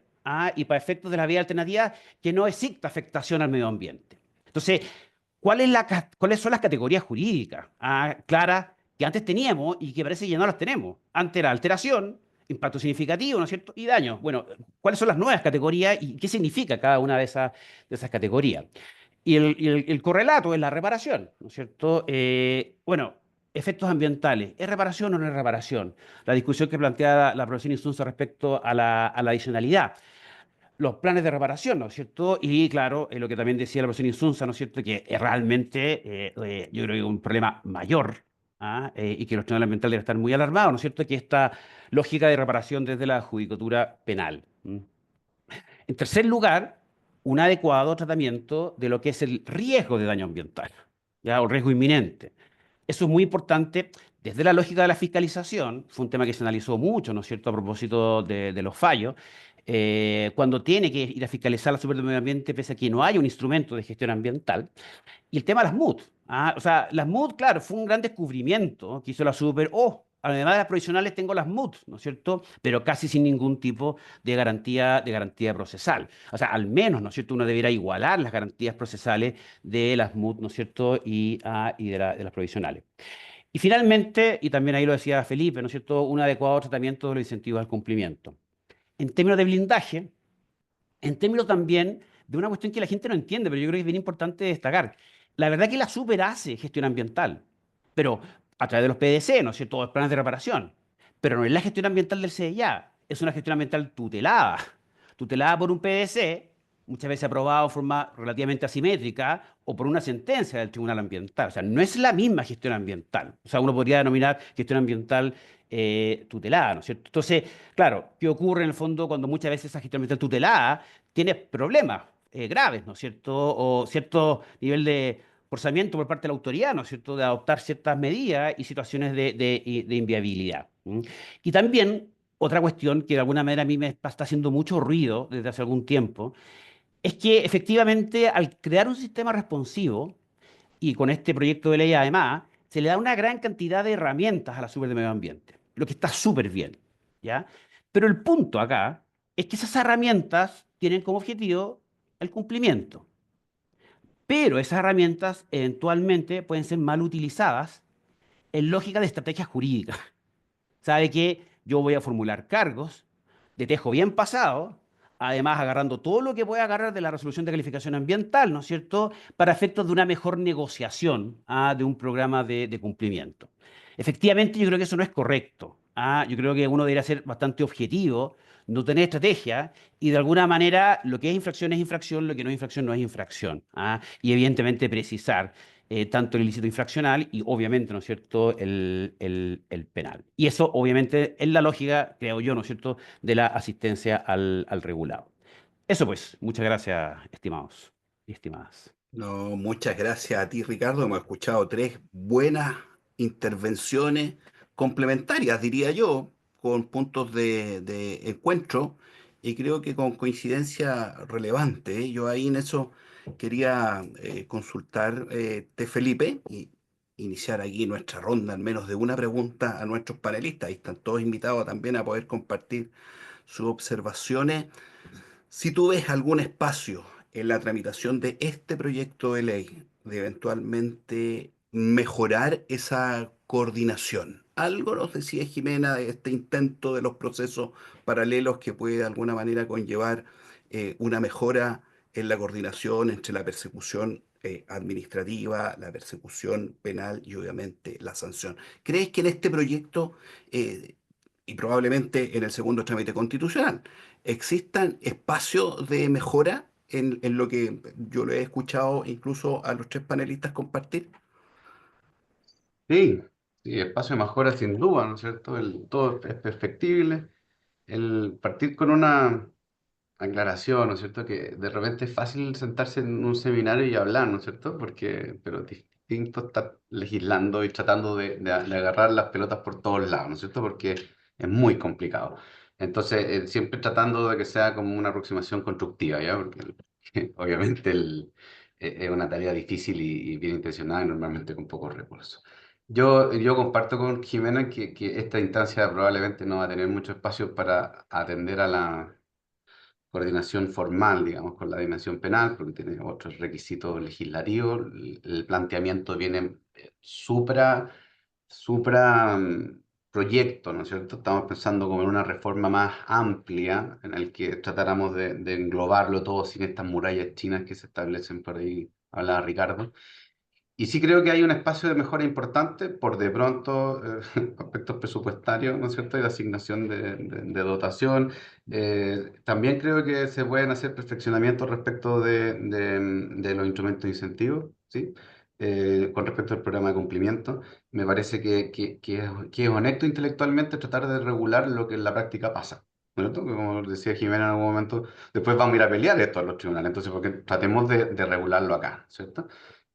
y para efectos de la vía alternativa, que no exista afectación al medio ambiente. Entonces, ¿cuáles son las categorías jurídicas claras que antes teníamos y que parece que ya no las tenemos? Antes era alteración, impacto significativo, ¿no es cierto?, y daño. Bueno, ¿cuáles son las nuevas categorías y qué significa cada una de esas categorías? Y el correlato es la reparación, ¿no es cierto? Bueno, efectos ambientales, ¿es reparación o no es reparación? La discusión que plantea la profesora Insunza respecto a la adicionalidad. Los planes de reparación, ¿no es cierto? Y claro, lo que también decía la profesora Insunza, ¿no es cierto?, que realmente yo creo que es un problema mayor, y que los tribunales ambientales deben estar muy alarmados, ¿no es cierto?, que esta lógica de reparación desde la judicatura penal. En tercer lugar, un adecuado tratamiento de lo que es el riesgo de daño ambiental, ¿ya? O riesgo inminente. Eso es muy importante desde la lógica de la fiscalización. Fue un tema que se analizó mucho, ¿no es cierto?, a propósito de los fallos. Cuando tiene que ir a fiscalizar la Super de Medio Ambiente, pese a que no hay un instrumento de gestión ambiental. Y el tema de las MUD. O sea, las MUD, claro, fue un gran descubrimiento que hizo la Super. Además de las provisionales tengo las MUD, ¿no es cierto? Pero casi sin ningún tipo de garantía procesal. O sea, al menos, ¿no es cierto?, uno debiera igualar las garantías procesales de las MUD, ¿no es cierto?, y de las provisionales. Y finalmente, y también ahí lo decía Felipe, ¿no es cierto?, un adecuado tratamiento de los incentivos al cumplimiento. En términos de blindaje, en términos también de una cuestión que la gente no entiende, pero yo creo que es bien importante destacar. La verdad que la Super hace gestión ambiental, pero a través de los PDC, ¿no es cierto?, los planes de reparación. Pero no es la gestión ambiental del CEIA, es una gestión ambiental tutelada por un PDC, muchas veces aprobado de forma relativamente asimétrica, o por una sentencia del Tribunal Ambiental. O sea, no es la misma gestión ambiental. O sea, uno podría denominar gestión ambiental tutelada, ¿no es cierto? Entonces, claro, ¿qué ocurre en el fondo cuando muchas veces esa gestión ambiental tutelada tiene problemas graves, ¿no es cierto? O cierto nivel de forzamiento por parte de la autoridad, ¿no es cierto?, de adoptar ciertas medidas y situaciones de inviabilidad. ¿Mm? Y también otra cuestión que de alguna manera a mí me está haciendo mucho ruido desde hace algún tiempo, es que efectivamente al crear un sistema responsivo, y con este proyecto de ley además, se le da una gran cantidad de herramientas a la Super de Medio Ambiente, lo que está súper bien, ¿ya? Pero el punto acá es que esas herramientas tienen como objetivo el cumplimiento. Pero esas herramientas eventualmente pueden ser mal utilizadas en lógica de estrategia jurídica. Sabe que yo voy a formular cargos de tejo bien pasado, además agarrando todo lo que pueda agarrar de la resolución de calificación ambiental, ¿no es cierto?, para efectos de una mejor negociación de un programa de cumplimiento. Efectivamente, yo creo que eso no es correcto. Yo creo que uno debería ser bastante objetivo, no tener estrategia y de alguna manera lo que es infracción, lo que no es infracción no es infracción. Y evidentemente precisar tanto el ilícito infraccional y obviamente, ¿no es cierto?, el penal. Y eso obviamente es la lógica, creo yo, ¿no es cierto?, de la asistencia al regulado. Eso pues, muchas gracias, estimados y estimadas. No, muchas gracias a ti, Ricardo. Hemos escuchado tres buenas intervenciones complementarias, diría yo, con puntos de encuentro y creo que con coincidencia relevante. ¿Eh? Yo ahí en eso quería consultar, Felipe, y iniciar aquí nuestra ronda, al menos de una pregunta a nuestros panelistas. Y están todos invitados también a poder compartir sus observaciones. Si tú ves algún espacio en la tramitación de este proyecto de ley de eventualmente mejorar esa coordinación, algo nos decía Jimena de este intento de los procesos paralelos que puede de alguna manera conllevar una mejora en la coordinación entre la persecución administrativa, la persecución penal y obviamente la sanción. ¿Crees que en este proyecto eh, y probablemente en el segundo trámite constitucional existan espacios de mejora en lo que yo lo he escuchado incluso a los tres panelistas compartir? Sí, sí, espacio de mejora sin duda, ¿no es cierto? Todo es perfectible. El partir con una aclaración, ¿no es cierto? Que de repente es fácil sentarse en un seminario y hablar, ¿no es cierto? Pero distinto estar legislando y tratando de agarrar las pelotas por todos lados, ¿no es cierto? Porque es muy complicado. Entonces, siempre tratando de que sea como una aproximación constructiva, ¿ya? Porque obviamente es una tarea difícil y bien intencionada y normalmente con pocos recursos. Yo comparto con Jimena que esta instancia probablemente no va a tener mucho espacio para atender a la coordinación formal, digamos, con la dimensión penal, porque tiene otros requisitos legislativos. El planteamiento viene supra proyecto, ¿no es cierto? Estamos pensando como en una reforma más amplia, en el que tratáramos de englobarlo todo sin estas murallas chinas que se establecen por ahí, hablaba Ricardo. Y sí creo que hay un espacio de mejora importante por de pronto aspectos presupuestarios, ¿no es cierto? Y de asignación de dotación. También creo que se pueden hacer perfeccionamientos respecto de los instrumentos de incentivo, ¿sí? Con respecto al programa de cumplimiento. Me parece que es honesto intelectualmente tratar de regular lo que en la práctica pasa. ¿No es cierto? Como decía Jimena en algún momento, después vamos a ir a pelear esto a los tribunales. Entonces, porque tratemos de regularlo acá, ¿cierto?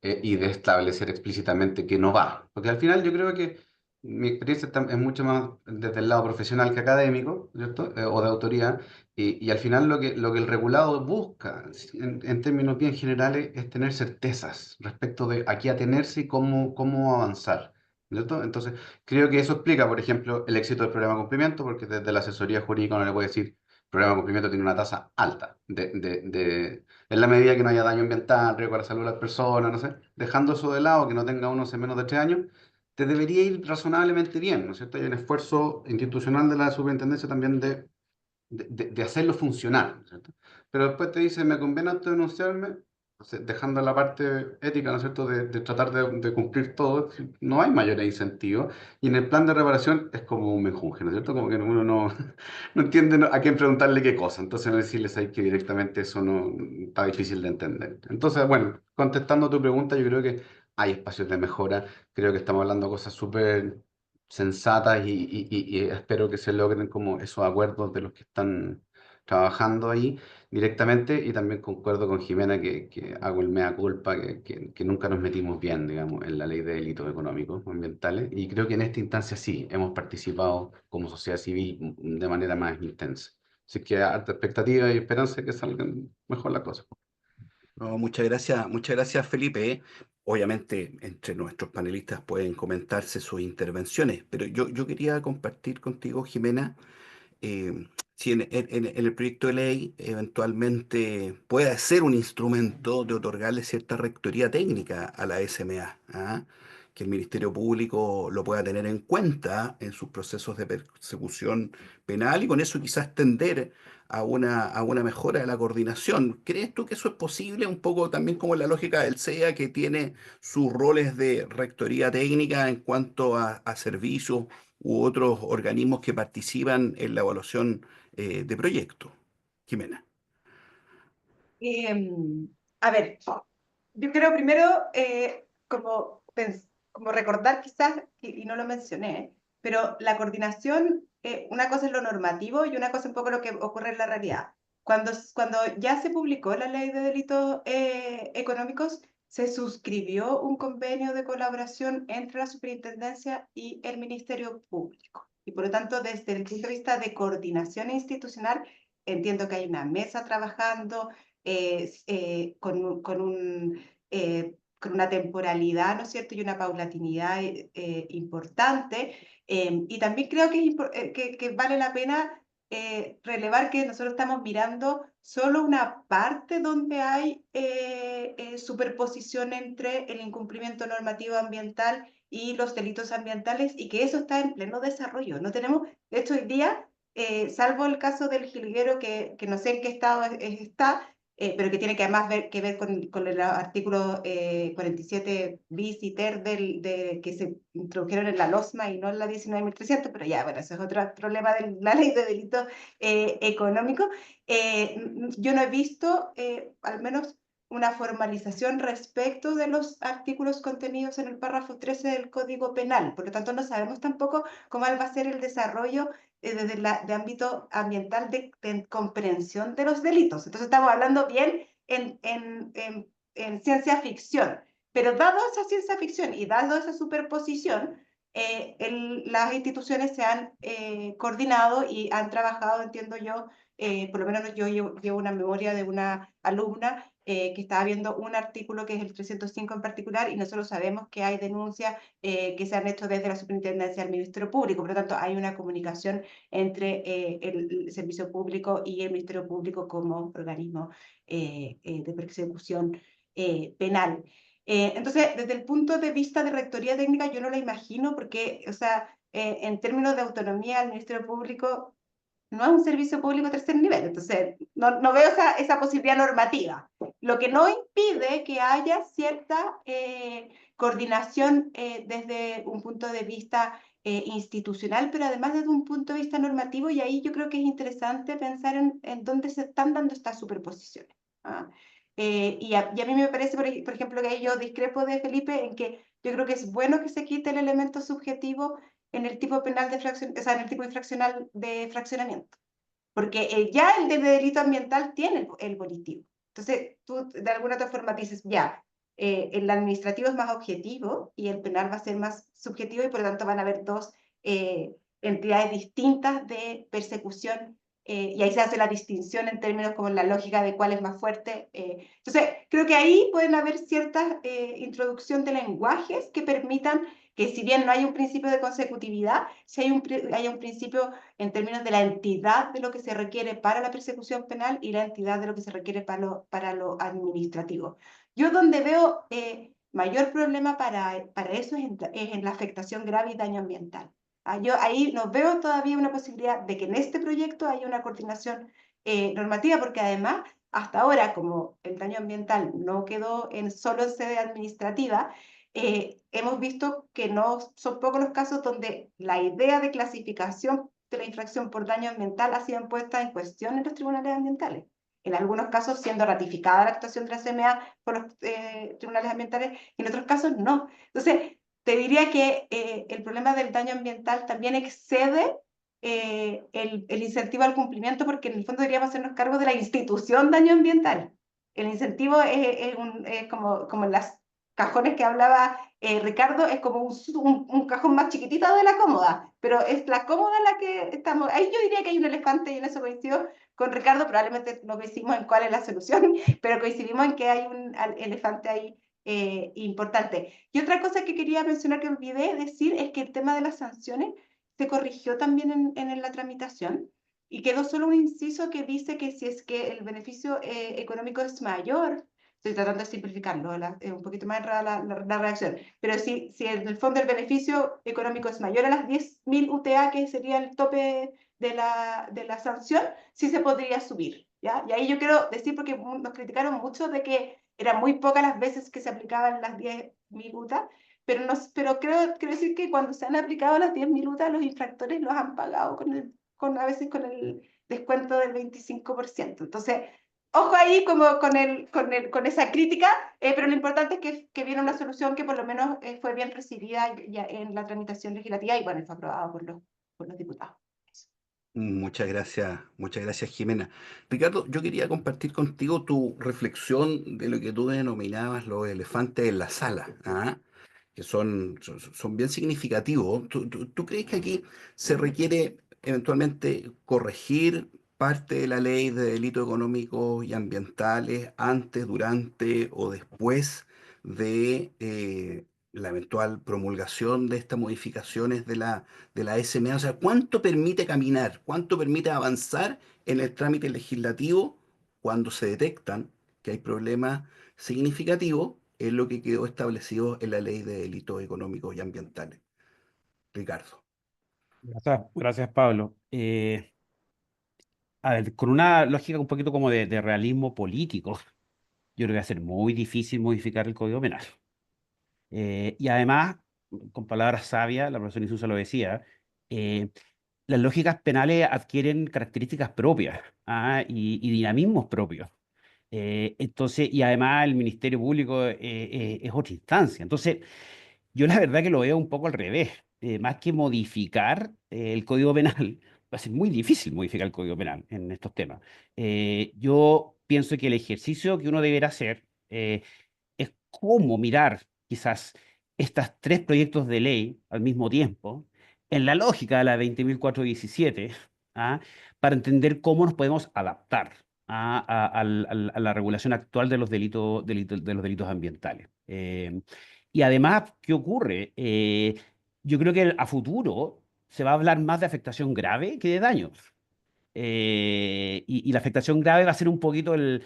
Y de establecer explícitamente que no va. Porque al final yo creo que mi experiencia es mucho más desde el lado profesional que académico, ¿cierto? O de autoría, y al final lo que el regulado busca, en términos bien generales, es tener certezas respecto de a qué atenerse y cómo avanzar. ¿Cierto? Entonces, creo que eso explica, por ejemplo, el éxito del programa de cumplimiento, porque desde la asesoría jurídica uno le puede decir, el programa de cumplimiento tiene una tasa alta en la medida que no haya daño ambiental, riesgo a la salud de las personas, no sé, dejando eso de lado, que no tenga uno hace menos de 3 años, te debería ir razonablemente bien, ¿no es cierto? Hay un esfuerzo institucional de la superintendencia también de hacerlo funcionar, ¿no es cierto? Pero después te dice, me conviene autodenunciarme, o sea, dejando la parte ética, ¿no es cierto?, de tratar de cumplir todo, no hay mayores incentivos, y en el plan de reparación es como un menjunje, ¿no es cierto? Como que uno no, no entiende a quién preguntarle qué cosa, entonces no decirles ahí que directamente eso no está difícil de entender. Entonces, bueno, contestando a tu pregunta, yo creo que hay espacios de mejora, creo que estamos hablando de cosas súper sensatas y espero que se logren como esos acuerdos de los que están trabajando ahí directamente, y también concuerdo con Jimena que hago el mea culpa, que nunca nos metimos bien, digamos, en la ley de delitos económicos ambientales, y creo que en esta instancia sí, hemos participado como sociedad civil de manera más intensa. Así que harta expectativa y esperanza de que salgan mejor las cosas. No, muchas gracias Felipe. Obviamente entre nuestros panelistas pueden comentarse sus intervenciones, pero yo quería compartir contigo, Jimena, si en el proyecto de ley eventualmente puede ser un instrumento de otorgarle cierta rectoría técnica a la SMA, ¿ah? Que el Ministerio Público lo pueda tener en cuenta en sus procesos de persecución penal y con eso quizás tender a una mejora de la coordinación. ¿Crees tú que eso es posible? Un poco también como la lógica del CEA, que tiene sus roles de rectoría técnica en cuanto a servicios u otros organismos que participan en la evaluación de proyectos. Jimena. A ver, yo creo primero como recordar quizás, y no lo mencioné, pero la coordinación, una cosa es lo normativo y una cosa un poco lo que ocurre en la realidad. Cuando ya se publicó la ley de delitos económicos, se suscribió un convenio de colaboración entre la superintendencia y el Ministerio Público. Y por lo tanto, desde el punto de vista de coordinación institucional, entiendo que hay una mesa trabajando con una temporalidad, ¿no es cierto?, y una paulatinidad importante. Y también creo que vale la pena relevar que nosotros estamos mirando solo una parte donde hay superposición entre el incumplimiento normativo ambiental y los delitos ambientales, y que eso está en pleno desarrollo. No tenemos, de hecho, hoy día, salvo el caso del jilguero, que no sé en qué estado está, pero que tiene que además que ver con el artículo 47 bis y ter que se introdujeron en la LOSMA y no en la 19.300, pero ya, bueno, eso es otro problema de la ley de delitos económicos. Yo no he visto, al menos, una formalización respecto de los artículos contenidos en el párrafo 13 del Código Penal. Por lo tanto, no sabemos tampoco cómo va a ser el desarrollo desde de ámbito ambiental de comprensión de los delitos. Entonces estamos hablando bien en ciencia ficción. Pero dado esa ciencia ficción y dado esa superposición, las instituciones se han coordinado y han trabajado, entiendo yo, por lo menos yo llevo una memoria de una alumna que estaba viendo un artículo que es el 305 en particular, y nosotros sabemos que hay denuncias que se han hecho desde la superintendencia al Ministerio Público. Por lo tanto, hay una comunicación entre el Servicio Público y el Ministerio Público como organismo de persecución penal. Entonces, desde el punto de vista de rectoría técnica, yo no la imagino porque, o sea, en términos de autonomía, el Ministerio Público no es un servicio público de tercer nivel, entonces no veo esa posibilidad normativa. Lo que no impide que haya cierta coordinación desde un punto de vista institucional, pero además desde un punto de vista normativo, y ahí yo creo que es interesante pensar en dónde se están dando estas superposiciones. ¿Ah? Y a mí me parece, por ejemplo, que ahí yo discrepo de Felipe en que yo creo que es bueno que se quite el elemento subjetivo en el tipo penal de o sea, en el tipo infraccional de fraccionamiento, porque ya el de delito ambiental tiene el volitivo. Entonces, tú de alguna otra forma dices, ya, el administrativo es más objetivo y el penal va a ser más subjetivo, y por lo tanto van a haber dos entidades distintas de persecución, y ahí se hace la distinción en términos como la lógica de cuál es más fuerte. Entonces, creo que ahí pueden haber ciertas introducción de lenguajes que permitan que, si bien no hay un principio de consecutividad, si haya un principio en términos de la entidad de lo que se requiere para la persecución penal y la entidad de lo que se requiere para lo administrativo. Yo donde veo mayor problema para eso es en la afectación grave y daño ambiental. Yo ahí no veo todavía una posibilidad de que en este proyecto haya una coordinación normativa, porque además, hasta ahora, como el daño ambiental no quedó solo en sede administrativa, hemos visto que no son pocos los casos donde la idea de clasificación de la infracción por daño ambiental ha sido puesta en cuestión en los tribunales ambientales. En algunos casos siendo ratificada la actuación de la CMA por los tribunales ambientales, y en otros casos no. Entonces, te diría que el problema del daño ambiental también excede el incentivo al cumplimiento, porque en el fondo deberíamos hacernos cargo de la institución daño ambiental. El incentivo es como en las cajones que hablaba Ricardo, es como un cajón más chiquitito de la cómoda, pero es la cómoda la que estamos. Ahí yo diría que hay un elefante y en eso coincido con Ricardo, probablemente no coincidimos en cuál es la solución, pero coincidimos en que hay un elefante ahí importante. Y otra cosa que quería mencionar que olvidé decir es que el tema de las sanciones se corrigió también en la tramitación y quedó solo un inciso que dice que si es que el beneficio económico es mayor, estoy tratando de simplificarlo, un poquito más enredada la redacción, pero si en el fondo el beneficio económico es mayor a las 10.000 UTA, que sería el tope de la sanción, sí se podría subir, ¿ya? Y ahí yo quiero decir, porque nos criticaron mucho de que eran muy pocas las veces que se aplicaban las 10.000 UTA, pero, pero quiero decir que cuando se han aplicado las 10.000 UTA, los infractores los han pagado a veces con el descuento del 25%. Entonces, ojo ahí como con esa crítica, pero lo importante es que viene una solución que por lo menos fue bien recibida ya en la tramitación legislativa y bueno, fue aprobada por los diputados. Muchas gracias, Jimena. Ricardo, yo quería compartir contigo tu reflexión de lo que tú denominabas los elefantes en la sala, ¿ah? Que son bien significativos. ¿Tú crees que aquí se requiere eventualmente corregir parte de la ley de delitos económicos y ambientales antes, durante o después de la eventual promulgación de estas modificaciones de la SMA? O sea, ¿cuánto permite caminar? ¿Cuánto permite avanzar en el trámite legislativo cuando se detectan que hay problemas significativos en lo que quedó establecido en la ley de delitos económicos y ambientales? Ricardo. Gracias, Pablo. A ver, con una lógica un poquito como de realismo político, yo creo que va a ser muy difícil modificar el Código Penal. Y además, con palabras sabias, la profesora Insusa lo decía, eh, las lógicas penales adquieren características propias, y dinamismos propios. Entonces, y además el Ministerio Público es otra instancia. Entonces, yo la verdad que lo veo un poco al revés. Más que modificar el Código Penal, va a ser muy difícil modificar el Código Penal en estos temas. Yo pienso que el ejercicio que uno deberá hacer es cómo mirar quizás estos tres proyectos de ley al mismo tiempo, en la lógica de la 20.417, ¿ah? Para entender cómo nos podemos adaptar a la regulación actual de los de los delitos ambientales. Y además, ¿qué ocurre? Yo creo que a futuro se va a hablar más de afectación grave que de daños. Y la afectación grave va a ser un poquito el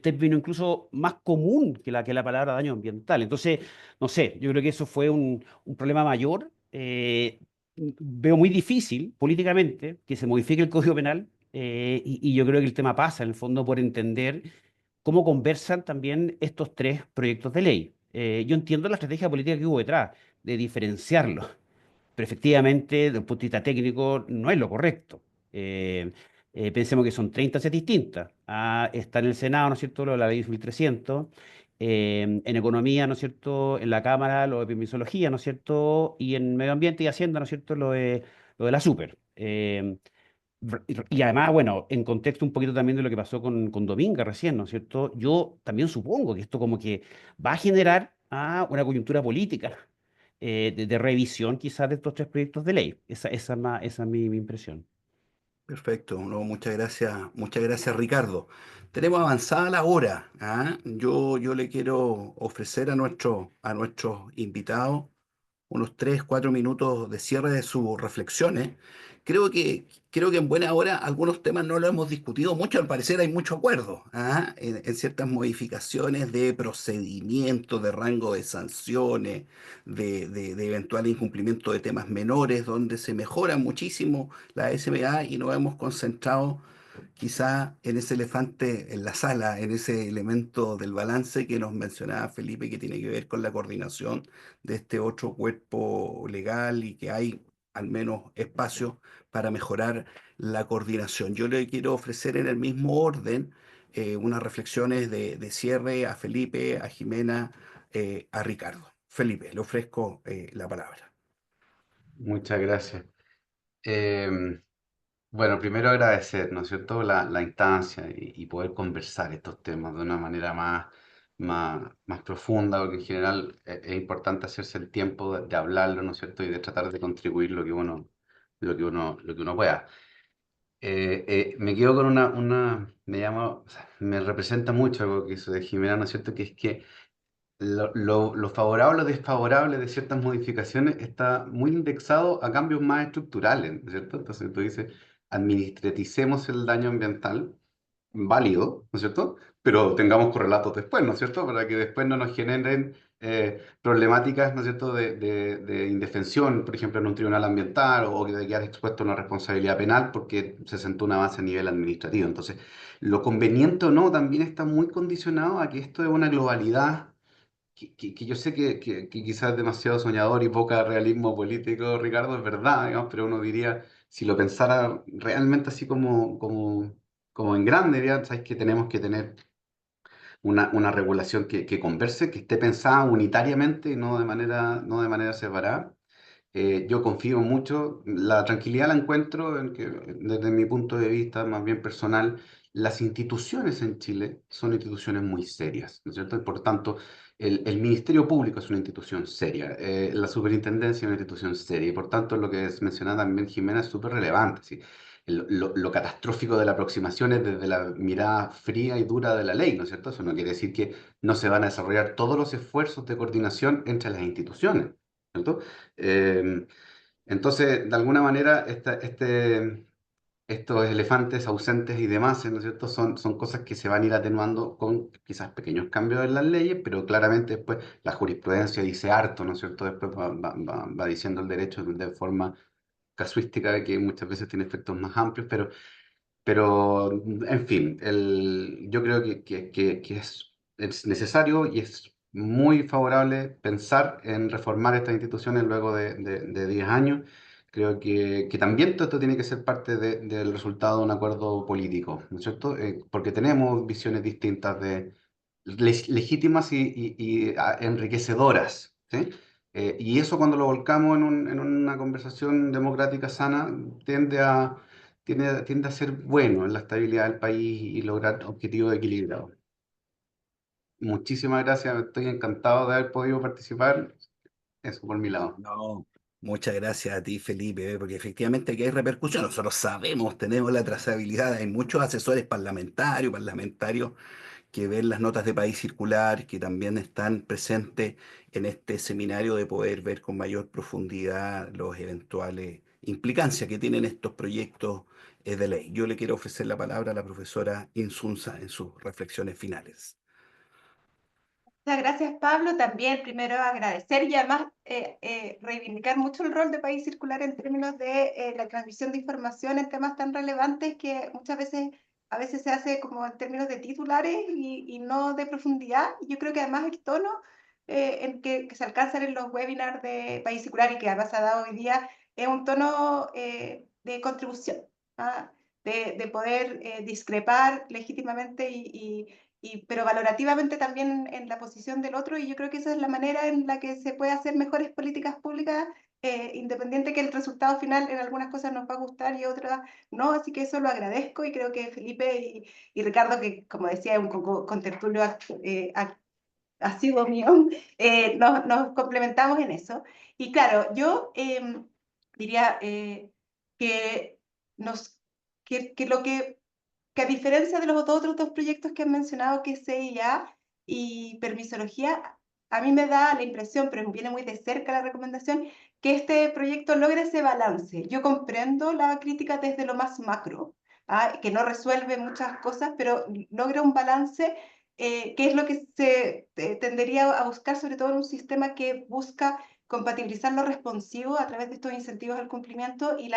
término incluso más común que la palabra daño ambiental. Entonces, no sé, yo creo que eso fue un problema mayor. Veo muy difícil políticamente que se modifique el Código Penal, y yo creo que el tema pasa, en el fondo, por entender cómo conversan también estos tres proyectos de ley. Yo entiendo la estrategia política que hubo detrás, de diferenciarlos, pero efectivamente, desde un punto de vista técnico, no es lo correcto. Eh, Pensemos que son 30 sedes distintas. Está en el Senado, ¿no es cierto?, lo de la ley 1300, en Economía, ¿no es cierto?, en la Cámara, lo de Permisología, ¿no es cierto?, y en Medio Ambiente y Hacienda, ¿no es cierto?, lo de la Super. Y además, bueno, en contexto un poquito también de lo que pasó con Dominga recién, ¿no es cierto? Yo también supongo que esto como que va a generar una coyuntura política, de revisión quizás de estos tres proyectos de ley. Esa es mi impresión. Perfecto, no, muchas gracias Ricardo. Tenemos avanzada la hora, ¿ah? Yo le quiero ofrecer a nuestros invitados unos 3 4 minutos de cierre de sus reflexiones. Creo que en buena hora algunos temas no los hemos discutido mucho, al parecer hay mucho acuerdo, ¿ah? En ciertas modificaciones de procedimientos, de rango de sanciones, de eventual incumplimiento de temas menores, donde se mejora muchísimo la SMA y nos hemos concentrado quizá en ese elefante en la sala, en ese elemento del balance que nos mencionaba Felipe, que tiene que ver con la coordinación de este otro cuerpo legal y que hay al menos espacio para mejorar la coordinación. Yo le quiero ofrecer en el mismo orden unas reflexiones de cierre a Felipe, a Jimena, a Ricardo. Felipe, le ofrezco la palabra. Muchas gracias. Bueno, primero agradecer, ¿no es cierto?, la instancia y poder conversar estos temas de una manera más profunda, porque en general es importante hacerse el tiempo de hablarlo, ¿no es cierto?, y de tratar de contribuir lo que uno pueda. Me quedo con o sea, me representa mucho algo que hizo de Jimena, ¿no es cierto?, que es que lo favorable o desfavorable de ciertas modificaciones está muy indexado a cambios más estructurales, ¿no es cierto? Entonces tú dices, administraticemos el daño ambiental, válido, ¿no es cierto? Pero tengamos correlatos después, ¿no es cierto? Para que después no nos generen problemáticas, ¿no es cierto?, de indefensión, por ejemplo, en un tribunal ambiental o de quedar expuesto a una responsabilidad penal porque se sentó una base a nivel administrativo. Entonces, lo conveniente o no también está muy condicionado a que esto es una globalidad que yo sé que quizás es demasiado soñador y poca realismo político, Ricardo, es verdad, digamos, pero uno diría, si lo pensara realmente así como en grande, diría, sabes que tenemos que tener una regulación que converse, que esté pensada unitariamente y no de manera separada. Yo confío mucho, la tranquilidad la encuentro en que, desde mi punto de vista más bien personal, las instituciones en Chile son instituciones muy serias, ¿no es cierto? Y por tanto, el Ministerio Público es una institución seria, la Superintendencia es una institución seria, y por tanto lo que es mencionada también Jimena es súper relevante, ¿sí? Lo catastrófico de la aproximación es desde la mirada fría y dura de la ley, ¿no es cierto? Eso no quiere decir que no se van a desarrollar todos los esfuerzos de coordinación entre las instituciones, ¿cierto? Eh, entonces, de alguna manera, estos elefantes ausentes y demás, ¿no es cierto?, son cosas que se van a ir atenuando con quizás pequeños cambios en las leyes, pero claramente después la jurisprudencia dice harto, ¿no es cierto?, después va diciendo el derecho de forma casuística que muchas veces tiene efectos más amplios, pero, en fin, yo creo que es necesario y es muy favorable pensar en reformar estas instituciones luego de 10 años. Creo que también todo esto tiene que ser parte del resultado de un acuerdo político, ¿no es cierto? Porque tenemos visiones distintas legítimas y enriquecedoras, ¿sí? Y eso cuando lo volcamos en una conversación democrática sana tiende a ser bueno en la estabilidad del país y lograr objetivos equilibrados. Muchísimas gracias, estoy encantado de haber podido participar. Eso por mi lado. No, muchas gracias a ti, Felipe, porque efectivamente aquí hay repercusión. Nosotros sabemos, tenemos la trazabilidad, hay muchos asesores parlamentarios que ven las notas de País Circular, que también están presentes en este seminario de poder ver con mayor profundidad los eventuales implicancias que tienen estos proyectos de ley. Yo le quiero ofrecer la palabra a la profesora Insunza en sus reflexiones finales. Muchas gracias, Pablo. También primero agradecer y además reivindicar mucho el rol de País Circular en términos de la transmisión de información en temas tan relevantes que muchas veces, a veces se hace como en términos de titulares y no de profundidad. Y yo creo que además el tono en que se alcanzan en los webinars de País Circular y que además se ha dado hoy día es un tono de contribución, ¿ah? De poder discrepar legítimamente pero valorativamente también en la posición del otro, y yo creo que esa es la manera en la que se puede hacer mejores políticas públicas, independiente que el resultado final en algunas cosas nos va a gustar y otras no, así que eso lo agradezco y creo que Felipe y Ricardo, que como decía, es un contertulio asiduo mío, nos complementamos en eso. Y claro, yo diría que, nos, que lo que a diferencia de los otros dos proyectos que han mencionado, que es CIA y permisología, a mí me da la impresión, pero viene muy de cerca la recomendación, que este proyecto logra ese balance. Yo comprendo la crítica desde lo más macro, que no resuelve muchas cosas, pero logra un balance que es lo que se tendería a buscar, sobre todo en un sistema que busca compatibilizar lo responsivo a través de estos incentivos al cumplimiento y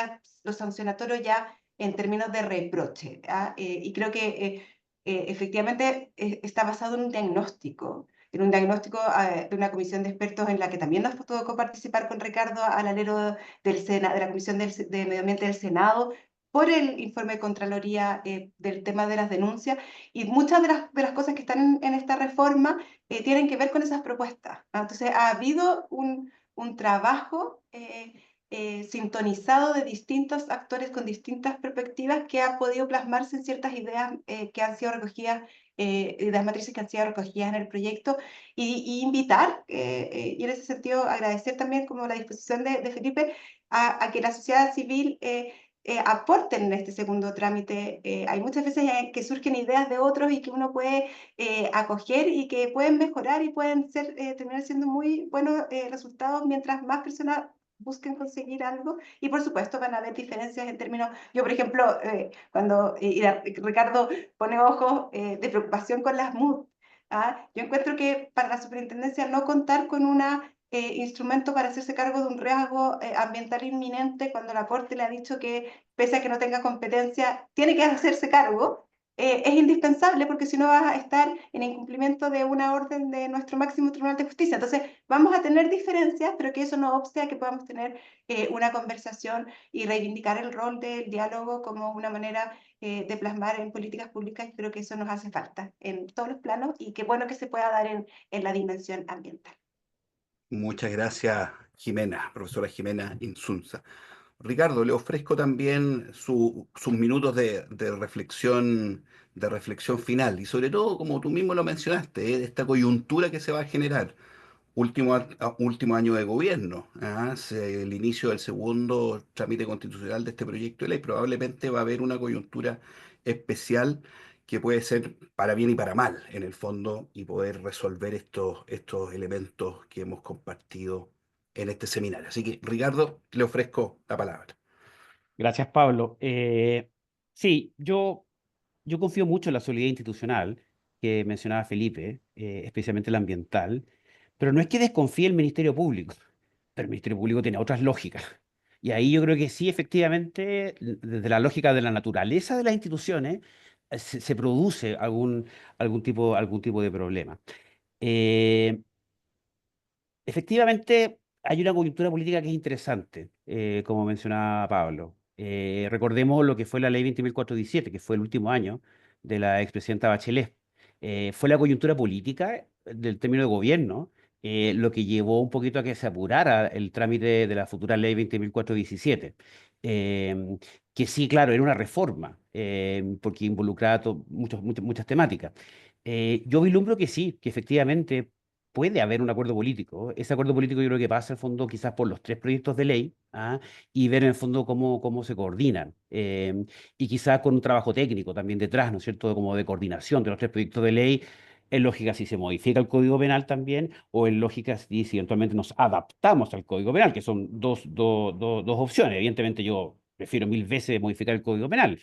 lo sancionatorio ya en términos de reproche. Y creo que efectivamente está basado en un diagnóstico de una comisión de expertos en la que también nos tocó participar con Ricardo al alero de la Comisión de Medio Ambiente del Senado, por el informe de Contraloría del tema de las denuncias, y muchas de las cosas que están en esta reforma tienen que ver con esas propuestas. Entonces ha habido un trabajo sintonizado de distintos actores con distintas perspectivas que ha podido plasmarse en ciertas ideas que han sido recogidas, ideas matrices que han sido recogidas en el proyecto, y invitar, y en ese sentido agradecer también como la disposición de Felipe a que la sociedad civil aporten en este segundo trámite. Hay muchas veces que surgen ideas de otros y que uno puede acoger y que pueden mejorar y pueden ser, terminar siendo muy buenos resultados mientras más personas busquen conseguir algo. Y por supuesto van a haber diferencias en términos, yo por ejemplo, cuando Ricardo pone ojos de preocupación con las MUD, yo encuentro que para la superintendencia no contar con una instrumento para hacerse cargo de un riesgo ambiental inminente cuando la Corte le ha dicho que, pese a que no tenga competencia, tiene que hacerse cargo, es indispensable, porque si no vas a estar en incumplimiento de una orden de nuestro máximo Tribunal de Justicia. Entonces, vamos a tener diferencias, pero que eso no obste a que podamos tener una conversación y reivindicar el rol del diálogo como una manera de plasmar en políticas públicas. Yo creo que eso nos hace falta en todos los planos, y qué bueno que se pueda dar en la dimensión ambiental. Muchas gracias, Jimena, profesora Jimena Insunza. Ricardo, le ofrezco también sus minutos de reflexión final y sobre todo, como tú mismo lo mencionaste, esta coyuntura que se va a generar. Último año de gobierno, el inicio del segundo trámite constitucional de este proyecto de ley. Probablemente va a haber una coyuntura especial que puede ser para bien y para mal, en el fondo, y poder resolver estos elementos que hemos compartido en este seminario. Así que, Ricardo, le ofrezco la palabra. Gracias, Pablo. Sí, yo confío mucho en la solidez institucional que mencionaba Felipe, especialmente la ambiental, pero no es que desconfíe el Ministerio Público, pero el Ministerio Público tiene otras lógicas. Y ahí yo creo que sí, efectivamente, desde la lógica de la naturaleza de las instituciones, se produce algún tipo de problema. Eh, Efectivamente, hay una coyuntura política que es interesante, como mencionaba Pablo. Recordemos lo que fue la ley 20.417, que fue el último año de la expresidenta Bachelet. Fue la coyuntura política del término de gobierno lo que llevó un poquito a que se apurara el trámite de la futura ley 20.417. Eh, que sí, claro, era una reforma, porque involucraba muchas temáticas. Yo vislumbro que sí, que efectivamente puede haber un acuerdo político. Ese acuerdo político yo creo que pasa, en el fondo, quizás por los tres proyectos de ley, y ver en el fondo cómo se coordinan. Y quizás con un trabajo técnico también detrás, ¿no es cierto?, como de coordinación de los tres proyectos de ley. En lógica si se modifica el Código Penal también, o en lógica si eventualmente nos adaptamos al Código Penal, que son dos opciones. Evidentemente yo prefiero mil veces modificar el Código Penal.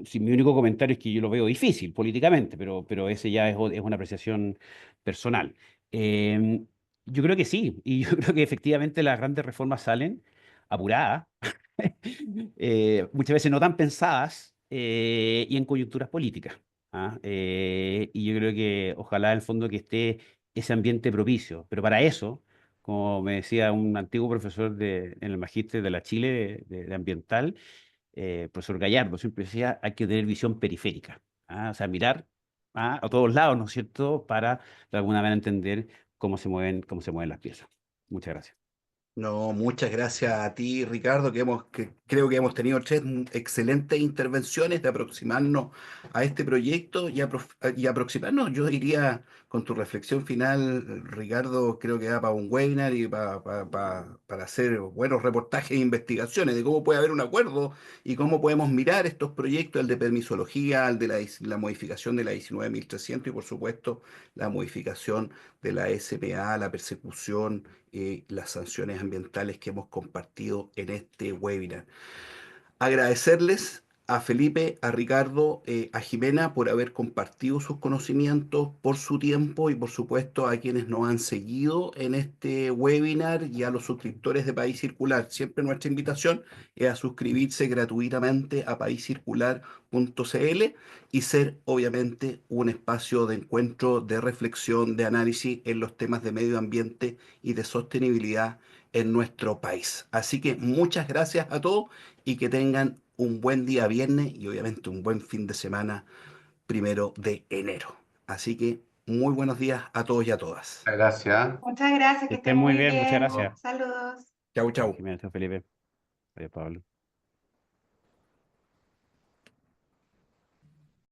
Si mi único comentario es que yo lo veo difícil políticamente, pero ese ya es una apreciación personal. Em, yo creo que sí, y yo creo que efectivamente las grandes reformas salen apuradas, muchas veces no tan pensadas, y en coyunturas políticas. Y yo creo que ojalá en el fondo que esté ese ambiente propicio, pero para eso, como me decía un antiguo profesor en el magíster de la Chile de ambiental, profesor Gallardo, siempre decía, hay que tener visión periférica, o sea, mirar a todos lados, ¿no es cierto?, para de alguna manera entender cómo se mueven las piezas. Muchas gracias. No, muchas gracias a ti, Ricardo, que creo que hemos tenido tres excelentes intervenciones de aproximarnos a este proyecto y aproximarnos, yo diría, con tu reflexión final, Ricardo, creo que da para un webinar y para hacer buenos reportajes e investigaciones de cómo puede haber un acuerdo y cómo podemos mirar estos proyectos, el de permisología, el de la modificación de la 19.300 y, por supuesto, la modificación de la SMA, la persecución, las sanciones ambientales que hemos compartido en este webinar. Agradecerles a Felipe, a Ricardo, a Jimena por haber compartido sus conocimientos, por su tiempo y por supuesto a quienes nos han seguido en este webinar y a los suscriptores de País Circular. Siempre nuestra invitación es a suscribirse gratuitamente a paiscircular.cl y ser obviamente un espacio de encuentro, de reflexión, de análisis en los temas de medio ambiente y de sostenibilidad en nuestro país. Así que muchas gracias a todos y que tengan un buen día viernes y obviamente un buen fin de semana 1 de enero. Así que muy buenos días a todos y a todas. Gracias. Muchas gracias, Que que estén estén muy muy bien, muchas bien. gracias. Saludos. Chau, Chao, chau. Jimena, chao, Felipe. Adiós, Pablo.